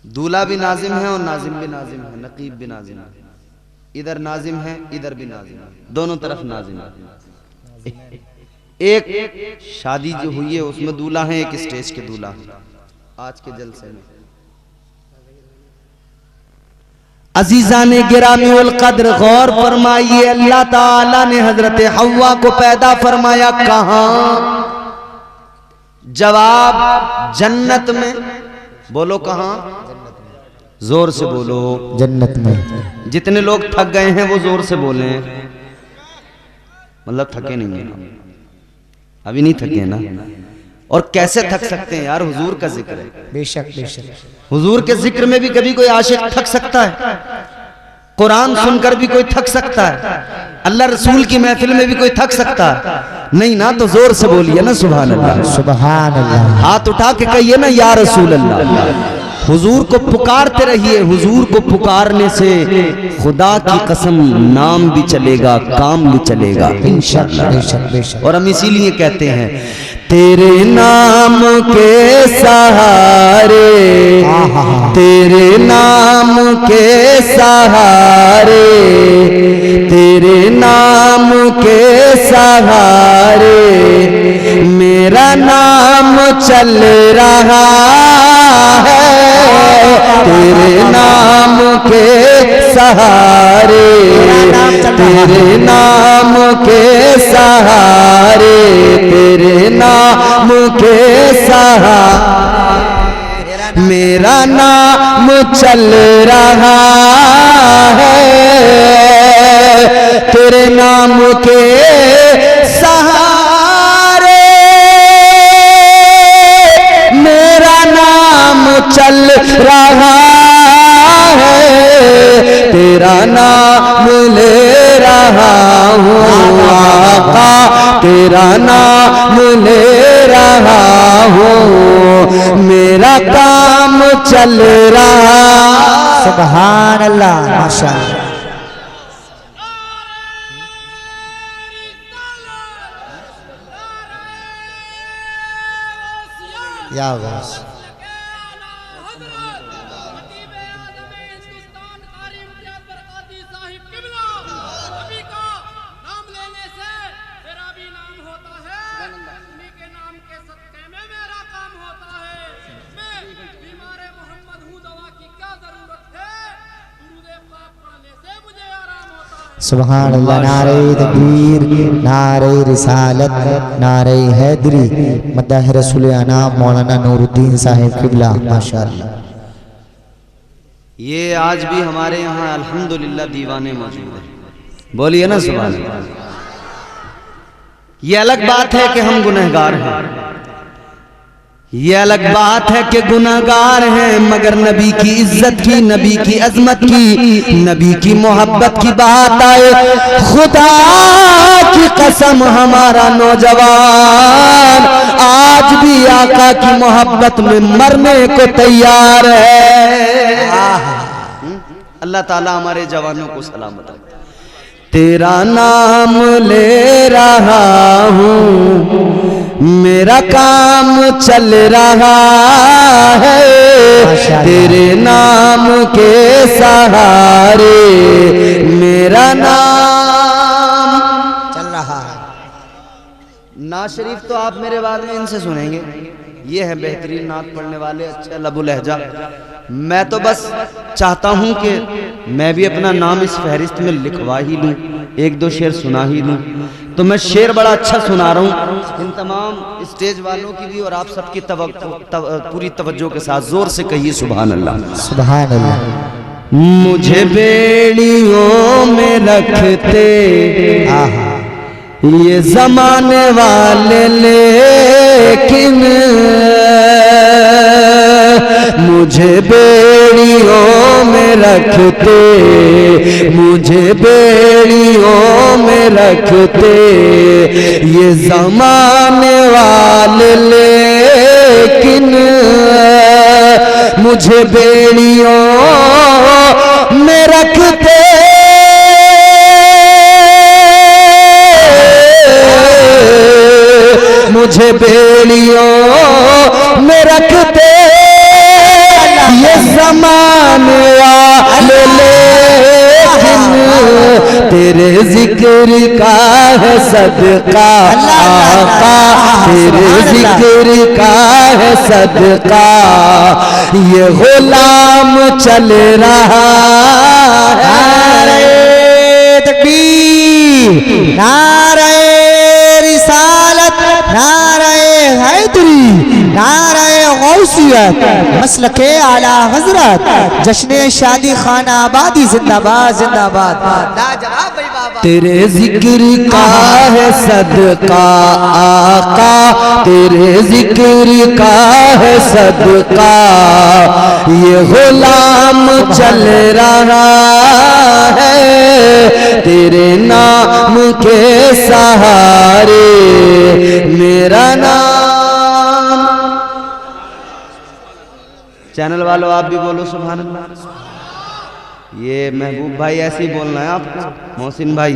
दूल्हा भी नाजिम है और नाजिम भी नाजिम है, नकीब भी नाजिम है। इधर नाजिम है, इधर भी नाजिम है, दोनों तरफ नाजिम है। एक शादी जो हुई है उसमें दूल्हा है, एक स्टेज के दूल्हा है। आज के जलसे में अजीजा ने गिरामी उल कद्र गौर फरमाइए, अल्लाह ताला ने हजरत हव्वा को पैदा फरमाया कहां? जवाब जन्नत में। बोलो कहां? जोर से बोलो। जन्नत में। जितने लोग थक गए हैं वो जोर से बोले, मतलब थके नहीं है, अभी नहीं थके ना। और कैसे थक सकते हैं यार, हुजूर का जिक्र है। बेशक बेशक। हुजूर के जिक्र में भी कभी कोई आशिक थक सकता है, कुरान सुनकर भी कोई थक सकता है, अल्लाह रसूल की महफिल में भी कोई थक सकता है? नहीं ना, तो जोर से बोलिए ना सुभान अल्लाह। सुभान अल्लाह। हाथ उठा के कहिए ना या रसूल अल्लाह। हुजूर को पुकारते रहिए। हुजूर को पुकारने से खुदा की कसम नाम भी चलेगा, काम भी चलेगा इंशाअल्लाह। बेशक बेशक। और हम इसीलिए कहते हैं तेरे नाम के सहारे, तेरे नाम के सहारे, तेरे नाम के सहारे मेरा नाम चल रहा है, तेरे नाम के सहारे, तेरे नाम के सहारे, तेरे नाम के सहारे मेरा नाम चल रहा है, तेरे नाम के सहारे मेरा नाम चल रहा है, तेरा नाम ले रहा हूँ आका, तेरा नाम ले रहा हूँ, मेरा काम चल रहा। सुभान अल्लाह माशाअल्लाह। या बस। सुभान अल्लाह। नारे तकबीर, नारे रिसालत, नारे हैदरी, मदह रसूल अनाम मौलाना नूरुद्दीन साहिब किबला माशाअल्लाह। ये आज भी हमारे यहाँ अल्हम्दुलिल्लाह दीवाने मौजूद हैं। बोलिए ना सुभान अल्लाह। ये अलग बात है कि हम गुनहगार हैं, ये अलग बात है कि गुनाहगार हैं, मगर नबी की इज्जत की, नबी की अजमत की, नबी की मोहब्बत की बात आए, खुदा की कसम हमारा नौजवान आज भी आका की मोहब्बत में मरने को तैयार है। अल्लाह ताला हमारे जवानों को सलामत रखे। तेरा नाम ले रहा हूँ, मेरा काम चल रहा है, तेरे नाम के सहारे मेरा नाम चल रहा है। नात शरीफ तो आप मेरे बाद में इनसे सुनेंगे, ये है बेहतरीन नात पढ़ने वाले, अच्छे लबो लहजा। मैं तो बस चाहता हूं कि मैं भी अपना नाम इस फहरिस्त में लिखवा ही लूं, एक दो शेर सुना ही लूं। तो मैं शेर बड़ा अच्छा सुना रहा हूं, इन तमाम स्टेज वालों की भी और आप सबकी पूरी तवज्जो के साथ जोर से कहिए सुभान अल्लाह। सुभान अल्लाह। मुझे बेड़ियों में रखते ये जमाने वाले, लेकिन मुझे बेड़ियों में रखते, मुझे बेड़ियों में रखते ये जमाने वाले, लेकिन मुझे बेड़ियों में रखते मुझे बेड़ियों में रखते ये ज़माने वाले, लेकिन तेरे जिक्र का है सदका आका, तेरे जिक्र का है सदका, ये गुलाम चल रहा है। नारे तकबीर, नारे रिसालत, नारे हैदरी, नारे गौसियत, मसलके आला हजरत, जश्न शादी खाना आबादी जिंदाबाद जिंदाबाद। लाजवाब भाई बाबा। तेरे जिक्र का है सदका आका, तेरे जिक्र का है सदका, ये गुलाम चल रहा है तेरे नाम के सहारे, मेरा नाम। चैनल वालों आप भी बोलो सुभान अल्लाह। ये महबूब भाई ऐसे ही बोलना है आपको, मोहसिन भाई।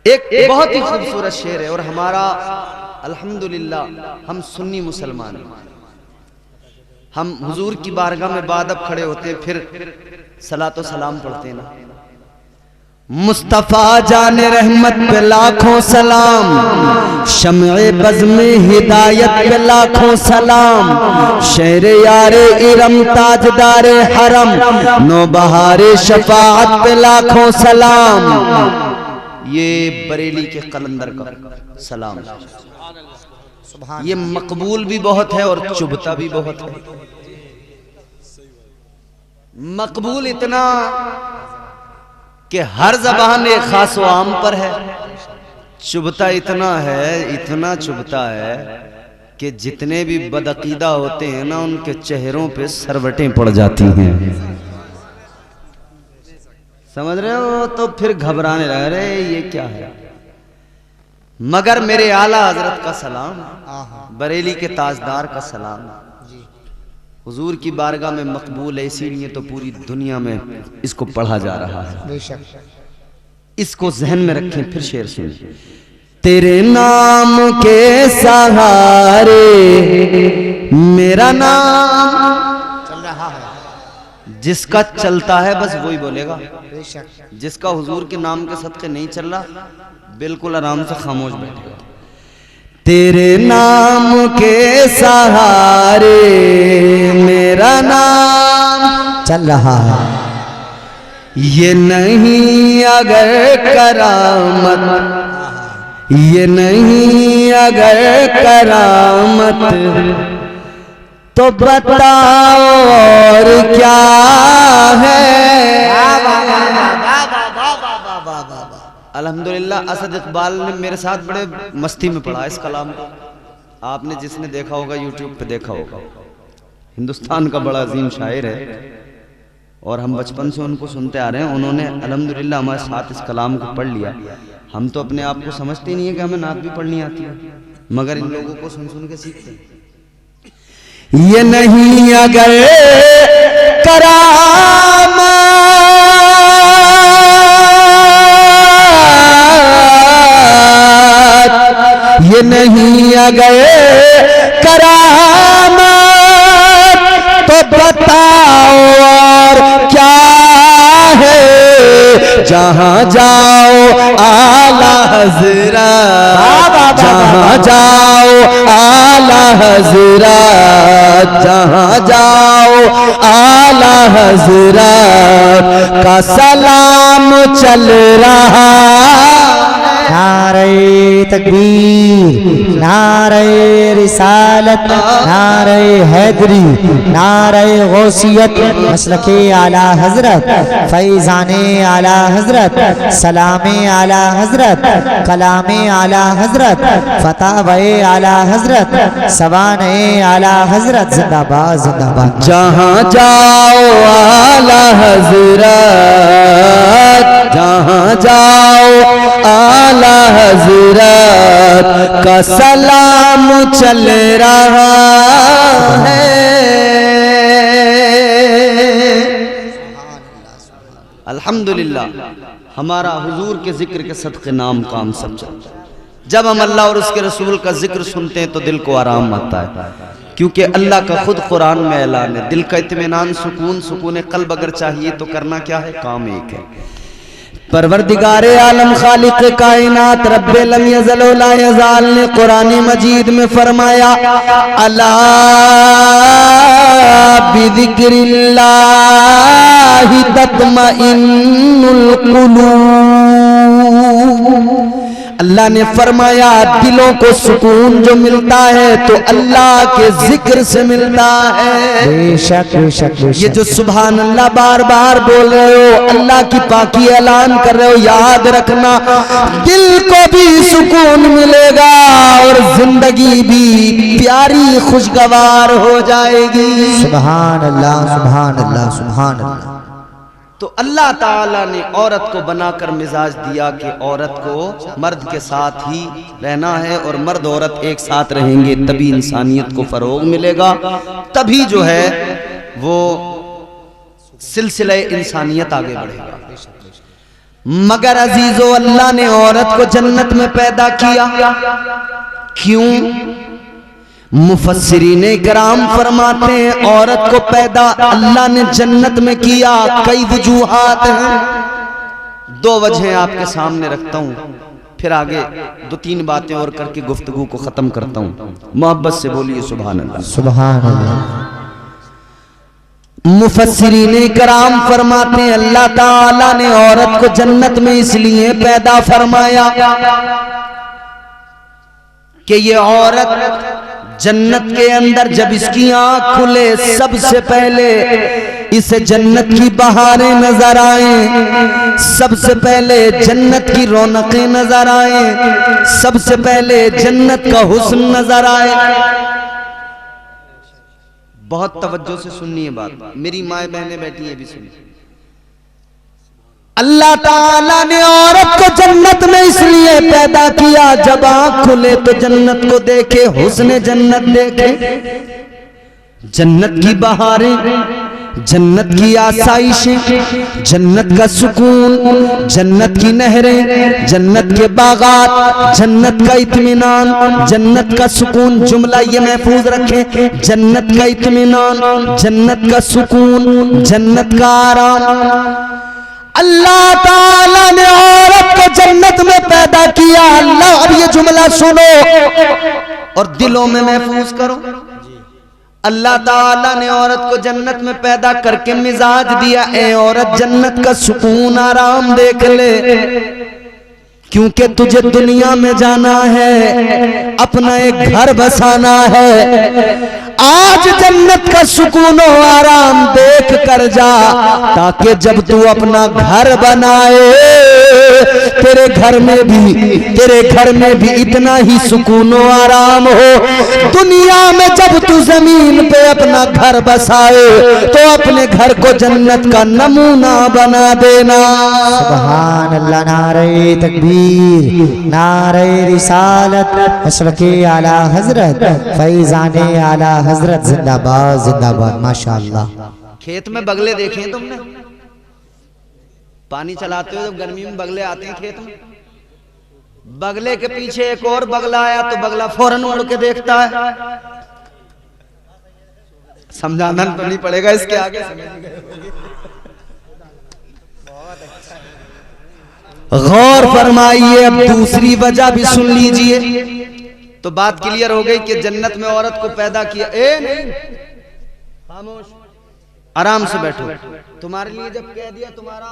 एक बहुत ही खूबसूरत शेर है और हमारा अल्हम्दुलिल्लाह हम सुन्नी मुसलमान हैं। हम हुजूर की बारगाह में बादब खड़े होते हैं, फिर सलातो सलाम पढ़ते हैं ना। मुस्तफा जाने रहमत पे लाखों सलाम, शम्ए बज़ में हिदायत पे लाखों सलाम, शेर यारे इरम ताजदारे हरम, नौबहारे शफाअत पे लाखों सलाम। ये बरेली के कलंदर का सलाम। ये मकबूल भी बहुत है और चुभता भी बहुत है। मकबूल इतना कि हर ज़बान एक खास व आम पर है, चुभता इतना है, इतना चुभता है कि जितने भी बदअकीदा होते हैं ना उनके चेहरों पे सरवटें पड़ जाती हैं। समझ रहे हो? तो फिर घबराने लग रहे ये क्या है। मगर मेरे आला हजरत का सलाम, बरेली के ताजदार का सलाम हुजूर की बारगाह में मकबूल है, इसीलिए तो पूरी दुनिया में इसको पढ़ा जा रहा है। बेशक। इसको जहन में रखें। फिर शेर सुनिए। तेरे नाम के सहारे मेरा नाम चल रहा है। जिसका चलता है बस वही बोलेगा। बेशक। जिसका हुजूर के नाम के सदके नहीं चल रहा बिल्कुल आराम से खामोश बैठेगा। तेरे नाम के सहारे मेरा नाम चल रहा है। ये नहीं अगर करामत, ये नहीं अगर करामत, तो बताओ और क्या है। अल्हम्दुलिल्लाह असद इकबाल ने मेरे साथ बड़े मस्ती में पढ़ा इस कलाम को। आपने जिसने देखा होगा यूट्यूब पे देखा होगा। हिंदुस्तान का बड़ा अजीम शायर है और हम बचपन से उनको सुनते आ रहे हैं। उन्होंने अल्हम्दुलिल्लाह हमारे साथ इस कलाम को पढ़ लिया। हम तो अपने आप को समझते नहीं है कि हमें नात भी पढ़नी आती है, मगर इन लोगों को सुन सुन के सीखते हैं। ये नहीं अगर कराम, ये नहीं अगर करामत, तो बताओ और क्या है। जहां जाओ आला हज़रत, जहां जाओ आला हज़रत, जहां जाओ आला हज़रत का सलाम चल रहा। नारे तकबीर, नारे रिसालत, नारे हैदरी, नारे गौसियत, मसलके आला हजरत, फैज़ाने आला हजरत, सलामे आला हजरत, कलामे आला हजरत, फतावे आला हजरत, सवाने आला हजरत। जिंदाबाद जिंदाबाद। जहां जाओ आला हज़रत, जहां जाओ आला हज़रत का सलाम चल रहा है। अल्हम्दुलिल्लाह हमारा हुजूर के जिक्र के सदक़े नाम काम सब चलता है। जब हम अल्लाह और उसके रसूल का जिक्र सुनते हैं तो दिल को आराम आता है, क्योंकि अल्लाह का खुद कुरान में ऐलान है, दिल का इत्मीनान सुकून, सुकून कल्ब अगर चाहिए तो करना क्या है, काम एक है। परवरदिगारे आलम खालिक कायनात रब्बे लम यज़ल व ला यज़ाल ने कुरान मजीद में फरमाया, अला बिज़िक्रिल्लाहि तत्मइन्नुल कुलूब। अल्लाह ने फरमाया दिलों को सुकून जो मिलता है तो अल्लाह के जिक्र से मिलता है। बेशक बेशक बेशक। ये जो सुभान अल्लाह बार बार बोल रहे हो, अल्लाह की पाकी ऐलान कर रहे हो, याद रखना दिल को भी सुकून मिलेगा और जिंदगी भी प्यारी खुशगवार हो जाएगी। सुभान अल्लाह सुभान अल्लाह सुभान अल्लाह। तो अल्लाह ताला ने औरत को बनाकर मिजाज दिया कि औरत को मर्द के साथ ही रहना है और मर्द औरत एक साथ रहेंगे, तभी इंसानियत को फरोग मिलेगा, तभी जो है वो सिलसिले इंसानियत आगे बढ़ेगा। मगर अजीजो अल्लाह ने औरत को जन्नत में पैदा किया, क्यों? मुफस्सिरीने किराम फरमाते हैं औरत को पैदा अल्लाह ने जन्नत में किया, कई वजूहात हैं। दो वजहें आपके सामने रखता हूं, फिर आगे दो तीन बातें और करके गुफ्तगू को खत्म करता हूं। मोहब्बत से बोलिए सुभान अल्लाह सुभान अल्लाह। मुफस्सिरीने किराम फरमाते हैं अल्लाह ताला ने औरत को जन्नत में इसलिए पैदा फरमाया कि ये औरत जन्नत के अंदर जब इसकी आंख खुले सबसे पहले इसे जन्नत की बहारें नजर आए, सबसे पहले जन्नत की रौनकें नजर आए, सबसे पहले जन्नत का हुस्न नजर आए। बहुत तवज्जो से सुननी है बात, मेरी माए बहनें बैठी है भी सुनिए। अल्लाह ताला ने औरत को जन्नत में इसलिए पैदा किया जब आंख खुले तो जन्नत को देखे, हुस्न जन्नत देखे, जन्नत की बहारें, जन्नत की आसाइशें, जन्नत का सुकून, जन्नत की नहरें, जन्नत के बागात, जन्नत का इत्मीनान, जन्नत का सुकून। जुमला ये महफूज रखें, जन्नत का इत्मीनान, जन्नत का सुकून, जन्नत का आराम। अल्लाह ताला ने औरत को जन्नत में पैदा किया। अल्लाह, अब ये जुमला सुनो और दिलों में महफूज करो। अल्लाह ताला ने औरत को जन्नत में पैदा करके मिजाज दिया, ए औरत जन्नत का सुकून आराम देख ले, क्योंकि तुझे दुनिया में जाना है, अपना एक घर बसाना है। आज जन्नत का सुकून और आराम देख कर जा, ताकि जब तू अपना घर बनाए तेरे घर में भी इतना ही सुकून और आराम हो। दुनिया में जब तू जमीन पे अपना घर बसाए तो अपने घर को जन्नत का नमूना बना देना। सुभान अल्लाह। नारे तकबीर, नारे रिसालत, अशरके आला हजरत, फैजाने आला हजरत, जिंदाबाद जिंदाबाद माशाअल्लाह। खेत में बगले देखे हैं तुमने? पानी चलाते हो जब गर्मी में बगले आते हैं खेत में, बगले के पीछे एक और बगला आया तो बगला फौरन उड़ के देखता है। समझाना तो नहीं पड़ेगा इसके आगे, गौर फरमाइए। अब दूसरी वजह भी सुन लीजिए तो बात क्लियर हो गई कि जन्नत में औरत को पैदा किया। खामोश, आराम से बैठो। तुम्हारे लिए जब कह दिया तुम्हारा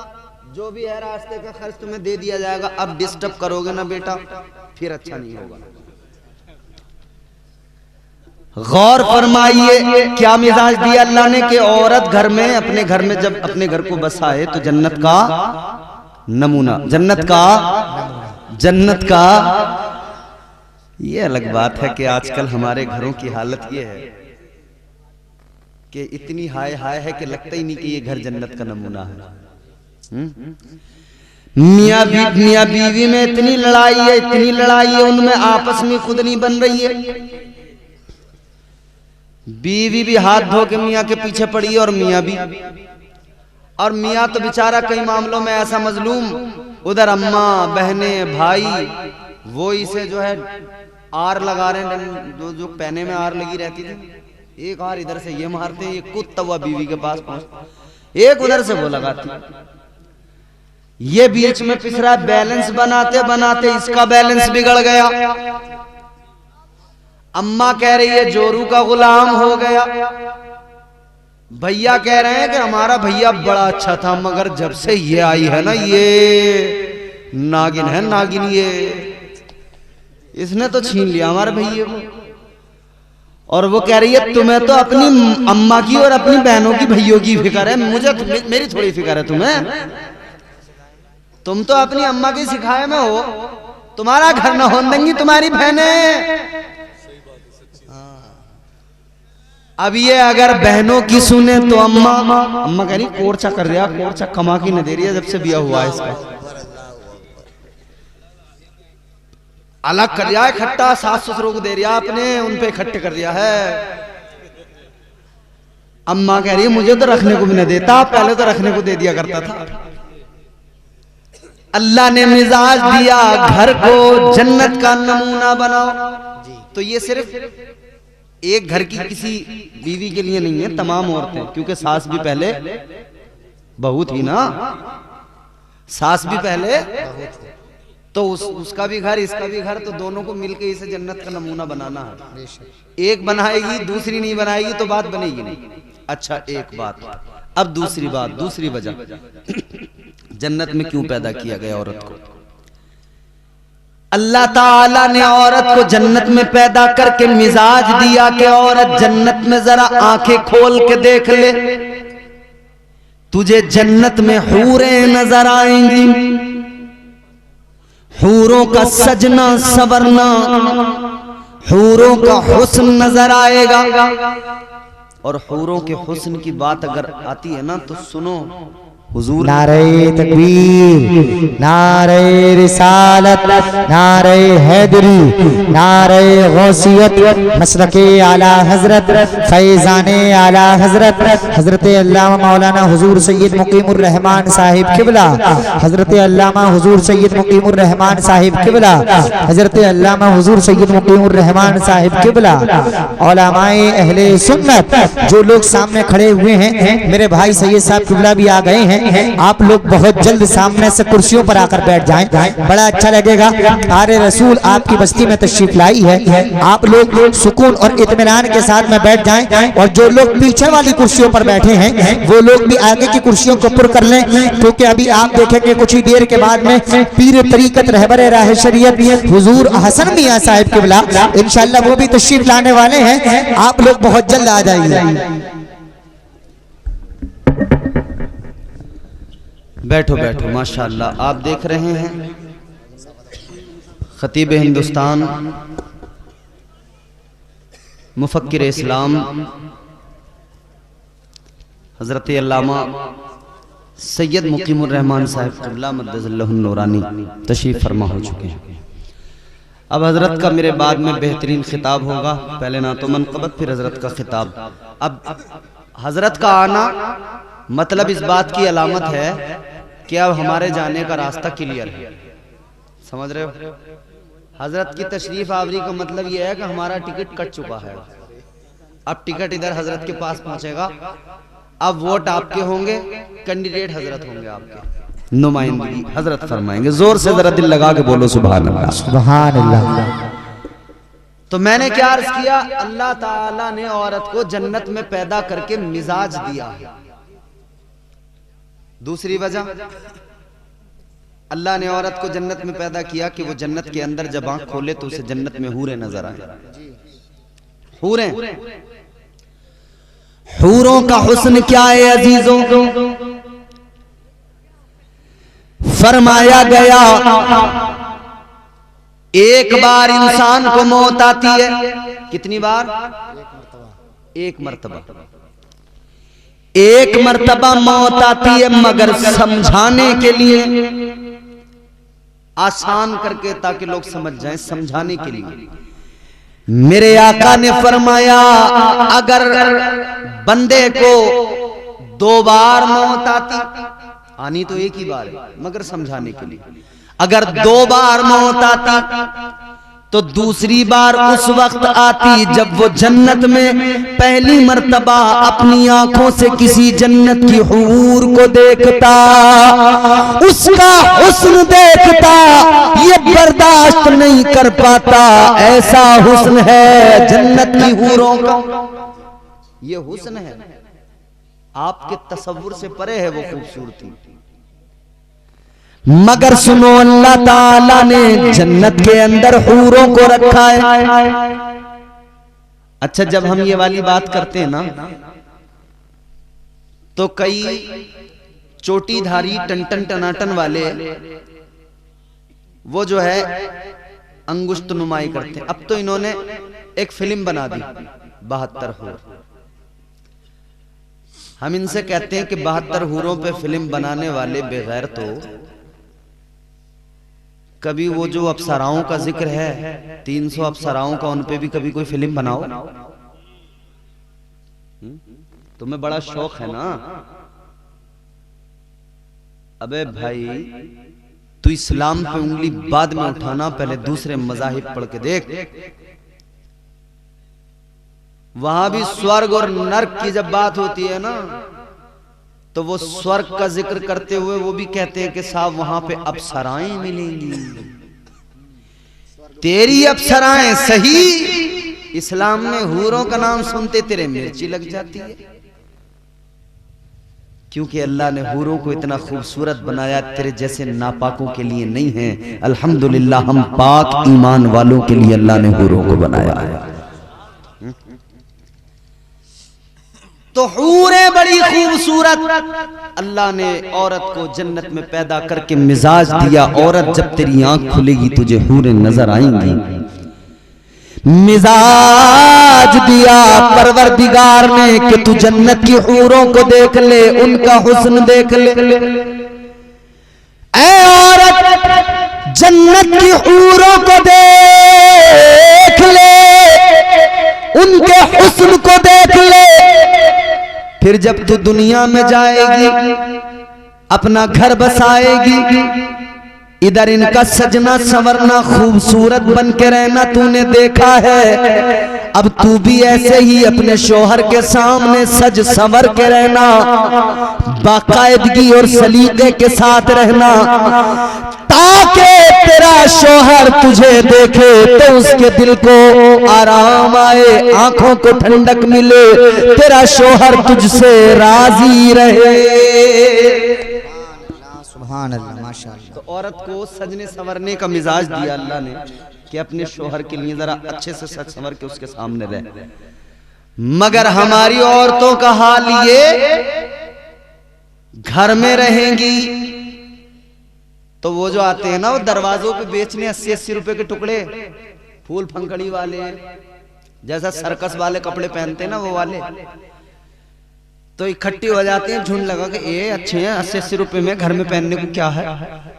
जो भी है रास्ते का खर्च तुम्हें दे दिया जाएगा, अब डिस्टर्ब करोगे ना बेटा फिर अच्छा नहीं होगा। गौर फरमाइए क्या मिजाज दिया अल्लाह ने कि औरत घर में अपने घर में जब अपने घर को बसाए तो जन्नत का नमूना, जन्नत का। ये अलग बात है कि आजकल हमारे घरों की हालत ये है कि इतनी हाय हाय है कि लगता ही नहीं कि ये घर जन्नत का नमूना है। मियाँ बीवी में इतनी लड़ाई है, उनमें आपस में खुद नहीं बन रही है। बीवी भी हाथ धो के मियाँ के पीछे पड़ी है और मियाँ भी, और मियाँ तो बेचारा कई मामलों में ऐसा मजलूम, उधर अम्मा बहने भाई वो इसे जो है आर लगा रहे हैं, जो पहने में आर लगी रहती थी, एक आर इधर से ये मारते हैं, ये कुत्ता हुआ बीवी के पास पहुंच, एक उधर से वो लगाती। ये बीच में पिसरा, बैलेंस बनाते बनाते इसका बैलेंस बिगड़ गया। अम्मा कह रही है जोरू का गुलाम हो गया। भैया कह रहे हैं कि हमारा भैया बड़ा अच्छा था, मगर जब से ये आई है ना, ये नागिन है, नागिन, ये इसने तो छीन लिया हमारे भैया को। और वो कह रही है तुम्हें तो अपनी अम्मा की और अपनी बहनों की, भैयों की फिक्र है, मुझे मेरी थोड़ी फिक्र है तुम्हें। तुम तो अपनी अम्मा की सिखाए में हो, तुम्हारा घर न होने देंगी तुम्हारी बहनें। अब ये अगर बहनों की सुने तो अम्मा कह रही कोर्चा कर रहा, कोर्चा कमा की न दे रही है जब से बिया हुआ है इसका, अलग कर दिया है इकट्ठा, सास ससुरों को दे दिया अपने, उन पे इकट्ठे कर दिया है। अम्मा कह रही है मुझे तो रखने को भी न देता, पहले तो रखने को दे दिया करता था। अल्लाह ने मिजाज दिया घर को जन्नत का नमूना बनाओ, तो ये सिर्फ एक घर की किसी बीवी के लिए नहीं है, तमाम औरतें, क्योंकि सास भी पहले बहू थी ना, सास भी पहले, तो उसका भी घर इसका भी घर, तो दोनों को मिलकर इसे जन्नत का नमूना बनाना है। एक बनाएगी दूसरी नहीं बनाएगी तो बात बनेगी नहीं। अच्छा एक बात, अब दूसरी बात, दूसरी वजह जन्नत में क्यों पैदा किया गया औरत को। अल्लाह ताला ने औरत को जन्नत में पैदा करके मिजाज दिया कि औरत जन्नत में जरा आंखें खोल के देख ले, तुझे जन्नत में हूरें नजर आएंगी, हूरों का सजना सवरना, हूरों का हुस्न नजर आएगा। और हूरों के हुस्न की बात अगर आती है ना तो सुनो, हुजूर नारे तकबीर, नारे रिसालत, नारे हैदरी, नारे गौसियत, मसलके आला हजरत, फैजाने आला हजरत, हजरत अल्लामा मौलाना हुजूर सैयद मुकीमुर रहमान साहिब किबला, हजरत अल्लामा हुजूर सैयद मुकीमुर रहमान साहिब किबला, हजरत अल्लामा हुजूर सैयद मुकीमुर रहमान साहिब किबला, उलमाए अहले सुन्नत जो लोग सामने खड़े हुए हैं, मेरे भाई सैयद साहब किबला भी आ गए हैं। आप लोग बहुत जल्द सामने से कुर्सियों पर आकर बैठ जाएं, बड़ा अच्छा लगेगा। आरे रसूल आपकी बस्ती में तशरीफ लाई है, आप लोग सुकून और इत्मीनान के साथ में बैठ जाएं। और जो लोग पीछे वाली कुर्सियों पर बैठे हैं वो लोग भी आगे की कुर्सियों को पुर कर लें, क्योंकि अभी आप देखेंगे कुछ ही देर के बाद में पीर तरीकत रहबर राह शरीयत हुजूर हसन मियां साहिब किबला इंशाअल्लाह वो भी तशरीफ लाने वाले हैं। आप लोग बहुत जल्द आ जाइए। बैठो बैठो, माशाअल्लाह। आप देख रहे हैं खतीब हिंदुस्तान, मुफक्किर इस्लाम हजरत अल्लामा सैयद मुकीमुर रहमान साहिब क़िबला मद्दज़ल्लहु नूरानी तशरीफ फरमा हो चुके हैं। अब हजरत का मेरे बाद में बेहतरीन खिताब होगा, पहले ना तो मनक़बत फिर हजरत का खिताब। अब हजरत का आना मतलब इस बात की अलामत है कि अब हमारे जाने का रास्ता क्लियर है, समझ रहे हो। हजरत की तशरीफ आवरी का मतलब यह है कि हमारा टिकट कट चुका है, अब टिकट इधर हजरत के पास पहुंचेगा, अब वोट आपके होंगे, कैंडिडेट हजरत होंगे, आपके नुमाइंदगी हजरत फरमाएंगे। जोर से जरा दिल लगा के बोलो सुभान अल्लाह, सुभान अल्लाह। तो मैंने क्या अर्ज किया, अल्लाह ताला ने औरत को जन्नत में पैदा करके मिजाज दिया है। दूसरी वजह, अल्लाह ने औरत को जन्नत में पैदा किया कि वो जन्नत के अंदर जब आंख खोले तो उसे जन्नत में हूरें नजर आए। हूरें, हूरों का हुस्न क्या है अजीजों, फरमाया गया एक बार इंसान को मौत आती है, कितनी बार? एक मर्तबा, एक मर्तबा मौत आती है, मगर समझाने के लिए, आसान करके ताकि लोग समझ जाएं, समझाने के लिए मेरे आका ने फरमाया अगर बंदे को 2 बार मौत आनी तो एक ही बार है, मगर समझाने के लिए, अगर 2 बार मौत आती तो दूसरी बार उस वक्त आती जब वो जन्नत में पहली मर्तबा अपनी आंखों से किसी जन्नत की हूर को देखता, उसका हुस्न देखता, ये बर्दाश्त नहीं कर पाता। ऐसा हुस्न है जन्नत की हूरों का, ये हुस्न है, आपके तसव्वुर से परे है वो खूबसूरती। मगर सुनो, अल्लाह ताला ने जन्नत के अंदर हूरों को रखा है। अच्छा, जब हम ये वाली बात करते हैं ना, तो कई चोटीधारी टन टनाटन वाले वो जो है अंगुष्ठ नुमाई करते हैं। अब तो इन्होंने एक फिल्म बना दी 72 हूर। हम इनसे कहते हैं कि 72 हूरों पे फिल्म बनाने वाले बेगैर तो कभी वो जो अप्सराओं का जिक्र है 300 अप्सराओं का, उन पे भी कभी कोई फिल्म बनाओ। तुम्हें बड़ा शौक है ना। अबे भाई, तू इस्लाम पे उंगली बाद में उठाना, पहले दूसरे मज़ाहिब पढ़ के देख। वहां भी स्वर्ग और नर्क की जब बात होती है ना, तो वो स्वर्ग का जिक्र करते हुए वो भी कहते हैं कि साहब वहां पे अप्सराएं मिलेंगी। तेरी अप्सराएं सही, इस्लाम में हूरों का नाम सुनते तेरे मिर्ची लग जाती है। क्योंकि अल्लाह ने हूरों को इतना खूबसूरत बनाया, तेरे जैसे नापाकों के लिए नहीं है। अल्हम्दुलिल्लाह, हम पाक ईमान वालों के लिए अल्लाह ने हूरों को बनाया है। तो हूरें बड़ी खूबसूरत, अल्लाह ने औरत को जन्नत में पैदा करके मिजाज दिया। औरत जब तेरी आंख खुलेगी तुझे हूरें नजर आएंगी। मिजाज दिया परवरदिगार ने कि तू जन्नत की हूरों को देख ले, उनका हुस्न देख ले। ऐ औरत, जन्नत की हूरों को देख ले, उनके हुस्न को देख ले। फिर जब तू दुनिया में जाएगी, अपना घर बसाएगी, इधर इनका सजना संवरना, खूबसूरत बन के रहना तूने देखा है। अब तू भी ऐसे ही अपने शोहर के सामने सज संवर के रहना, बाकायदगी और सलीके के साथ रहना, ताकि तेरा शोहर तुझे देखे तो उसके दिल को आराम आए, आंखों को ठंडक मिले, तेरा शोहर तुझसे राजी रहे। सुभान अल्लाह, माशाअल्लाह। तो औरत को सजने संवरने का मिजाज दिया अल्लाह ने कि अपने शोहर के लिए जरा अच्छे से सज संवर के उसके सामने रहे। मगर हमारी औरतों का हाल ये, घर में रहेंगी तो वो जो आते हैं ना, वो दरवाजों पे बेचने 80-80 रुपए के टुकड़े, फूल फंकड़ी वाले, जैसा सर्कस वाले कपड़े पहनते हैं ना वो वाले, तो इकट्ठी हो जाते हैं झुंड लगा के, ये अच्छे हैं 80-80 रुपए में, घर में पहनने को क्या है,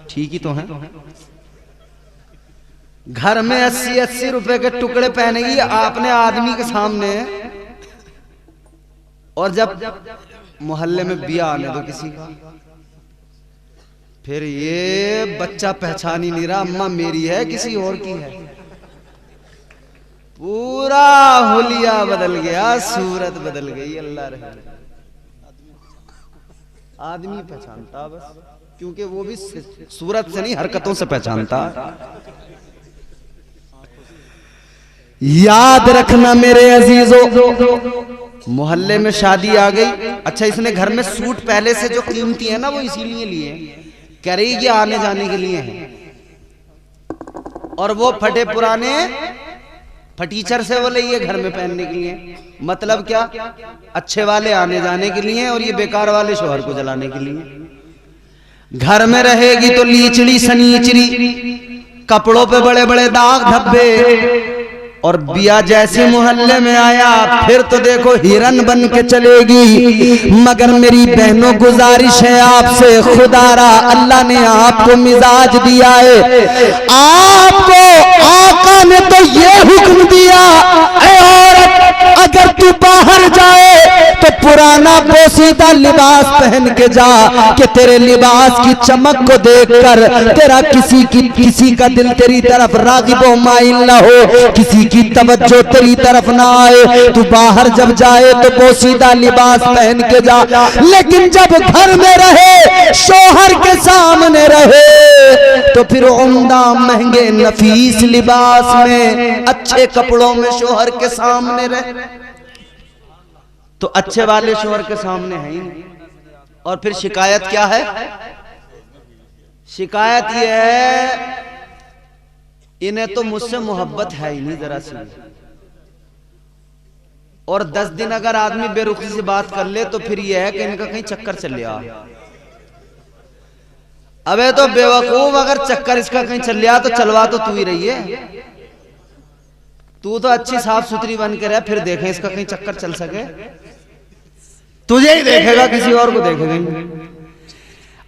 ठीक ही तो है। घर में 80-80 रुपए के टुकड़े पहनेगी आपने आदमी के सामने, और जब मोहल्ले में बिया आने दो किसी का, फिर ये बच्चा पहचान ही नहीं रहा अम्मा मेरी है किसी और की है। पूरा हुलिया बदल गया, सूरत बदल गई। अल्लाह रहे, आदमी पहचानता बस, क्योंकि वो भी सूरत से नहीं हरकतों से पहचानता। याद रखना मेरे अजीजों, मोहल्ले में शादी आ गई, अच्छा इसने घर में सूट पहले से जो कीमती है ना वो इसीलिए लिए, कह रही ये आने जाने के लिए है, और वो फटे पुराने फटीचर से वो लिए घर में पहनने के लिए। मतलब क्या, अच्छे वाले आने जाने के लिए और ये बेकार वाले शोहर को जलाने के लिए। घर में रहेगी तो लीचड़ी सनीचरी, कपड़ों पे बड़े बड़े दाग धब्बे, और बिया जैसे मोहल्ले में आया फिर तो देखो हिरन बन के चलेगी। मगर मेरी बहनों गुजारिश है आपसे, खुदारा अल्लाह ने आपको मिजाज दिया है, आपको आका ने तो ये हुक्म दिया, ऐ औरत अगर तू बाहर जाए तो पुराना पोसीदा लिबास पहन के जा कि तेरे लिबास की चमक को देखकर तेरा किसी का दिल तेरी तरफ रागिबो माइल ना हो, किसी की तवज्जो तेरी तरफ ना आए। तू बाहर जब जाए तो पोसीदा लिबास पहन के जा, लेकिन जब घर में रहे, शौहर के सामने रहे, तो फिर उम्दा महंगे नफीस लिबास में, अच्छे कपड़ों में शौहर के सामने रहे, तो अच्छे वाले शौहर के सामने है ही नहीं। और फिर शिकायत क्या है? शिकायत यह है इन्हें तो मुझसे मोहब्बत है ही नहीं जरा सी। और 10 दिन अगर आदमी बेरुखी से बात कर ले तो फिर यह है कि इनका कहीं चक्कर चल लिया। अबे तो बेवकूफ, अगर चक्कर इसका कहीं चल लिया तो चलवा तो तू ही रही है। तू तो अच्छी साफ सुथरी बन के रह, फिर देखे इसका कहीं चक्कर चल सके। तुझे ही देखेगा, किसी और को देखेगा नहीं।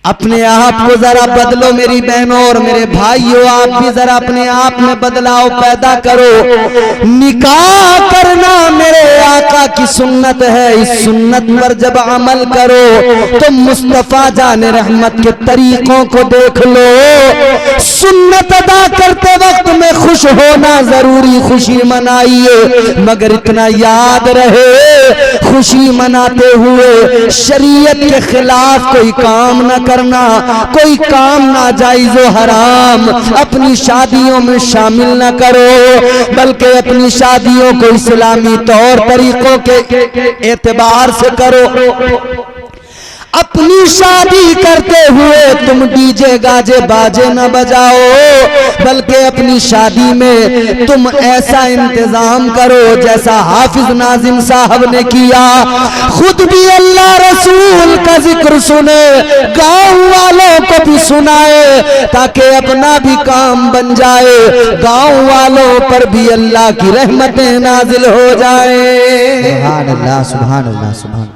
अपने आप को जरा बदलो मेरी बहनों और मेरे भाइयों, आप भी जरा अपने आप में बदलाव पैदा करो। निकाह करना मेरे आका की सुन्नत है, इस सुन्नत पर जब अमल करो तो मुस्तफा जाने रहमत के तरीकों को देख लो। सुन्नत अदा करते वक्त में खुश होना जरूरी, खुशी मनाइए, मगर इतना याद रहे खुशी मनाते हुए शरीयत के खिलाफ कोई काम न करना, कोई काम नाजायज व हराम अपनी शादियों में शामिल न करो, बल्कि अपनी शादियों को इस्लामी तौर तरीकों के एतबार से करो। अपनी शादी करते हुए तुम डीजे गाजे बाजे न बजाओ, बल्कि अपनी शादी में तुम ऐसा इंतजाम करो जैसा हाफिज नाजिम साहब ने किया। खुद भी अल्लाह रसूल का जिक्र सुने, गांव वालों को भी सुनाए, ताकि अपना भी काम बन जाए, गांव वालों पर भी अल्लाह की रहमतें नाजिल हो जाए। सुभान अल्लाह, सुभान अल्लाह, सुभान।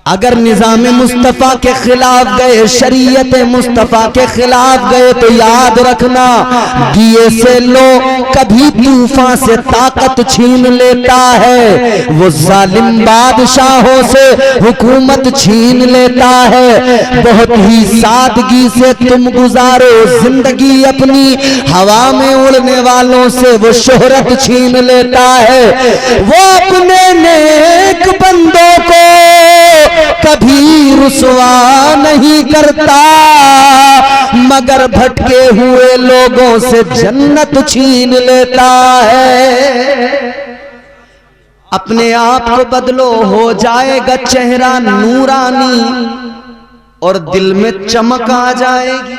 अगर निजाम मुस्तफ़ा के खिलाफ गए, शरीयत मुस्तफ़ा के खिलाफ गए, तो याद रखना दिए से लो कभी तूफान से ताकत छीन लेता है, वो जालिम बादशाहों से हुकूमत छीन लेता है। बहुत ही सादगी से तुम गुजारो जिंदगी अपनी, हवा में उड़ने वालों से वो शोहरत छीन लेता है। वो अपने नेक बंदों को कभी रुसवा नहीं करता, मगर भटके हुए लोगों से जन्नत छीन लेता है। अपने आप को बदलो, हो जाएगा चेहरा नूरानी और दिल में चमक आ जाएगी।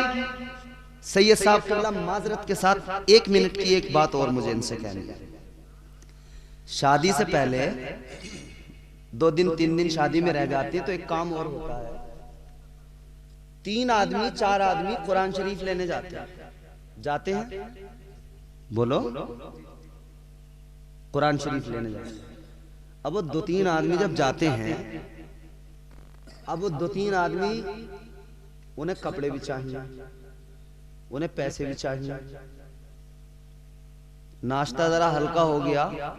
सैयद साहब माजरत के साथ 1 मिनट की एक बात और मुझे इनसे कहनी है। शादी से पहले 2 दिन 3 दिन शादी में रह जाती है तो एक काम और होता है। 3 आदमी 4 आदमी कुरान शरीफ लेने जाते हैं, बोलो, कुरान शरीफ लेने जाते हैं। अब वो 2-3 आदमी जब जाते हैं, अब वो 2-3 आदमी, उन्हें कपड़े भी चाहिए, उन्हें पैसे भी चाहिए, नाश्ता जरा हल्का हो गया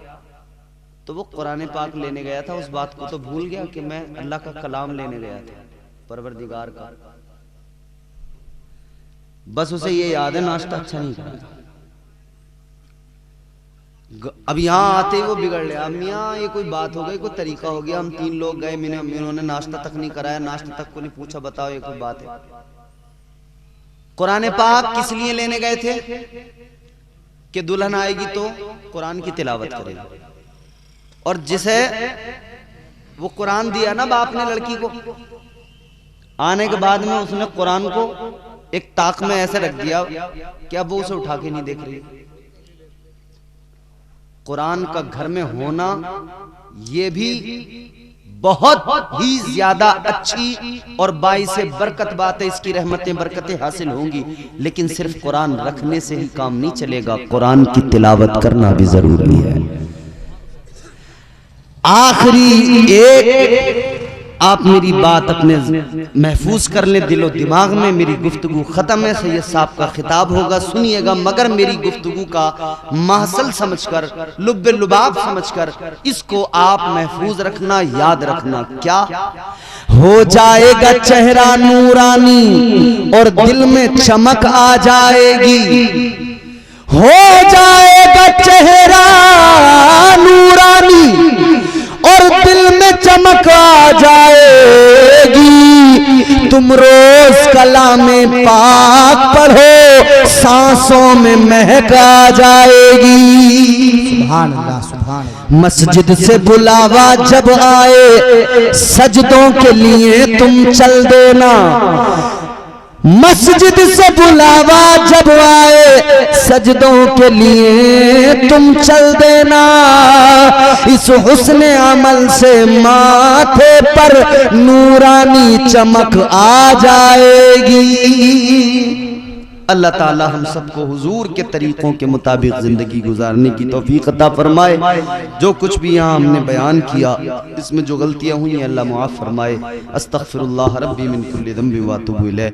तो वो कुरान पाक लेने गया था, उस बात को तो भूल गया कि मैं अल्लाह का कलाम लेने गया था, परवरदिगार का। बस उसे ये याद है नाश्ता अच्छा नहीं करा था। अब यहाँ आते ही वो बिगड़ गया। मियाँ ये कोई बात हो गई, कोई तरीका हो गया, हम 3 लोग गए, इन्होंने नाश्ता तक नहीं कराया, नाश्ता तक को नहीं पूछा, बताओ ये कोई बात है? कुरान पाक किस लिए लेने गए थे? कि दुल्हन आएगी तो कुरान की तिलावत करेगी, और जिसे वो कुरान दिया ना बाप ने लड़की को, आने के बाद में उसने कुरान को एक ताक में ऐसे रख दिया कि अब वो उसे उठा के नहीं देख रही। कुरान का घर में होना ये भी बहुत ही ज्यादा अच्छी और बाइसे बरकत बात है। इसकी रहमतें बरकतें हासिल होंगी, लेकिन सिर्फ कुरान रखने से ही काम नहीं चलेगा, कुरान की तिलावत करना भी जरूरी है। आखिरी एक आप मेरी बात अपने महफूज कर लें दिलो दिमाग में। मेरी गुफ्तगू ख़त्म है, सैयद साहब का खिताब होगा, सुनिएगा, मगर मेरी गुफ्तगू का महसल समझकर, लुब्बे लुबाब समझकर इसको आप महफूज रखना, याद रखना। क्या हो जाएगा चेहरा नूरानी और दिल में चमक आ जाएगी। हो जाएगा चेहरा नूरानी और दिल में चमक आ जाएगी। तुम रोज कलामे पाक पढ़ो, सांसों में महक आ जाएगी। सुभान अल्लाह, सुभान अल्लाह। मस्जिद से बुलावा जब आए सजदों के लिए तुम चल देना। मस्जिद से बुलावा जब आए सजदों के लिए तुम चल देना। इस हुस्न अमल से माथे पर नूरानी चमक आ जाएगी। अल्लाह ताला हम सबको हुजूर के तरीकों के मुताबिक जिंदगी गुजारने की तौफीक अता फरमाए। जो कुछ भी यहाँ हमने बयान किया इसमें जो गलतियाँ हुई अल्लाह मुआफ़ फरमाए। अस्तग़फिरुल्लाह रब्बी मिन कुल्लि ज़ंबि व अतूबु इलैह।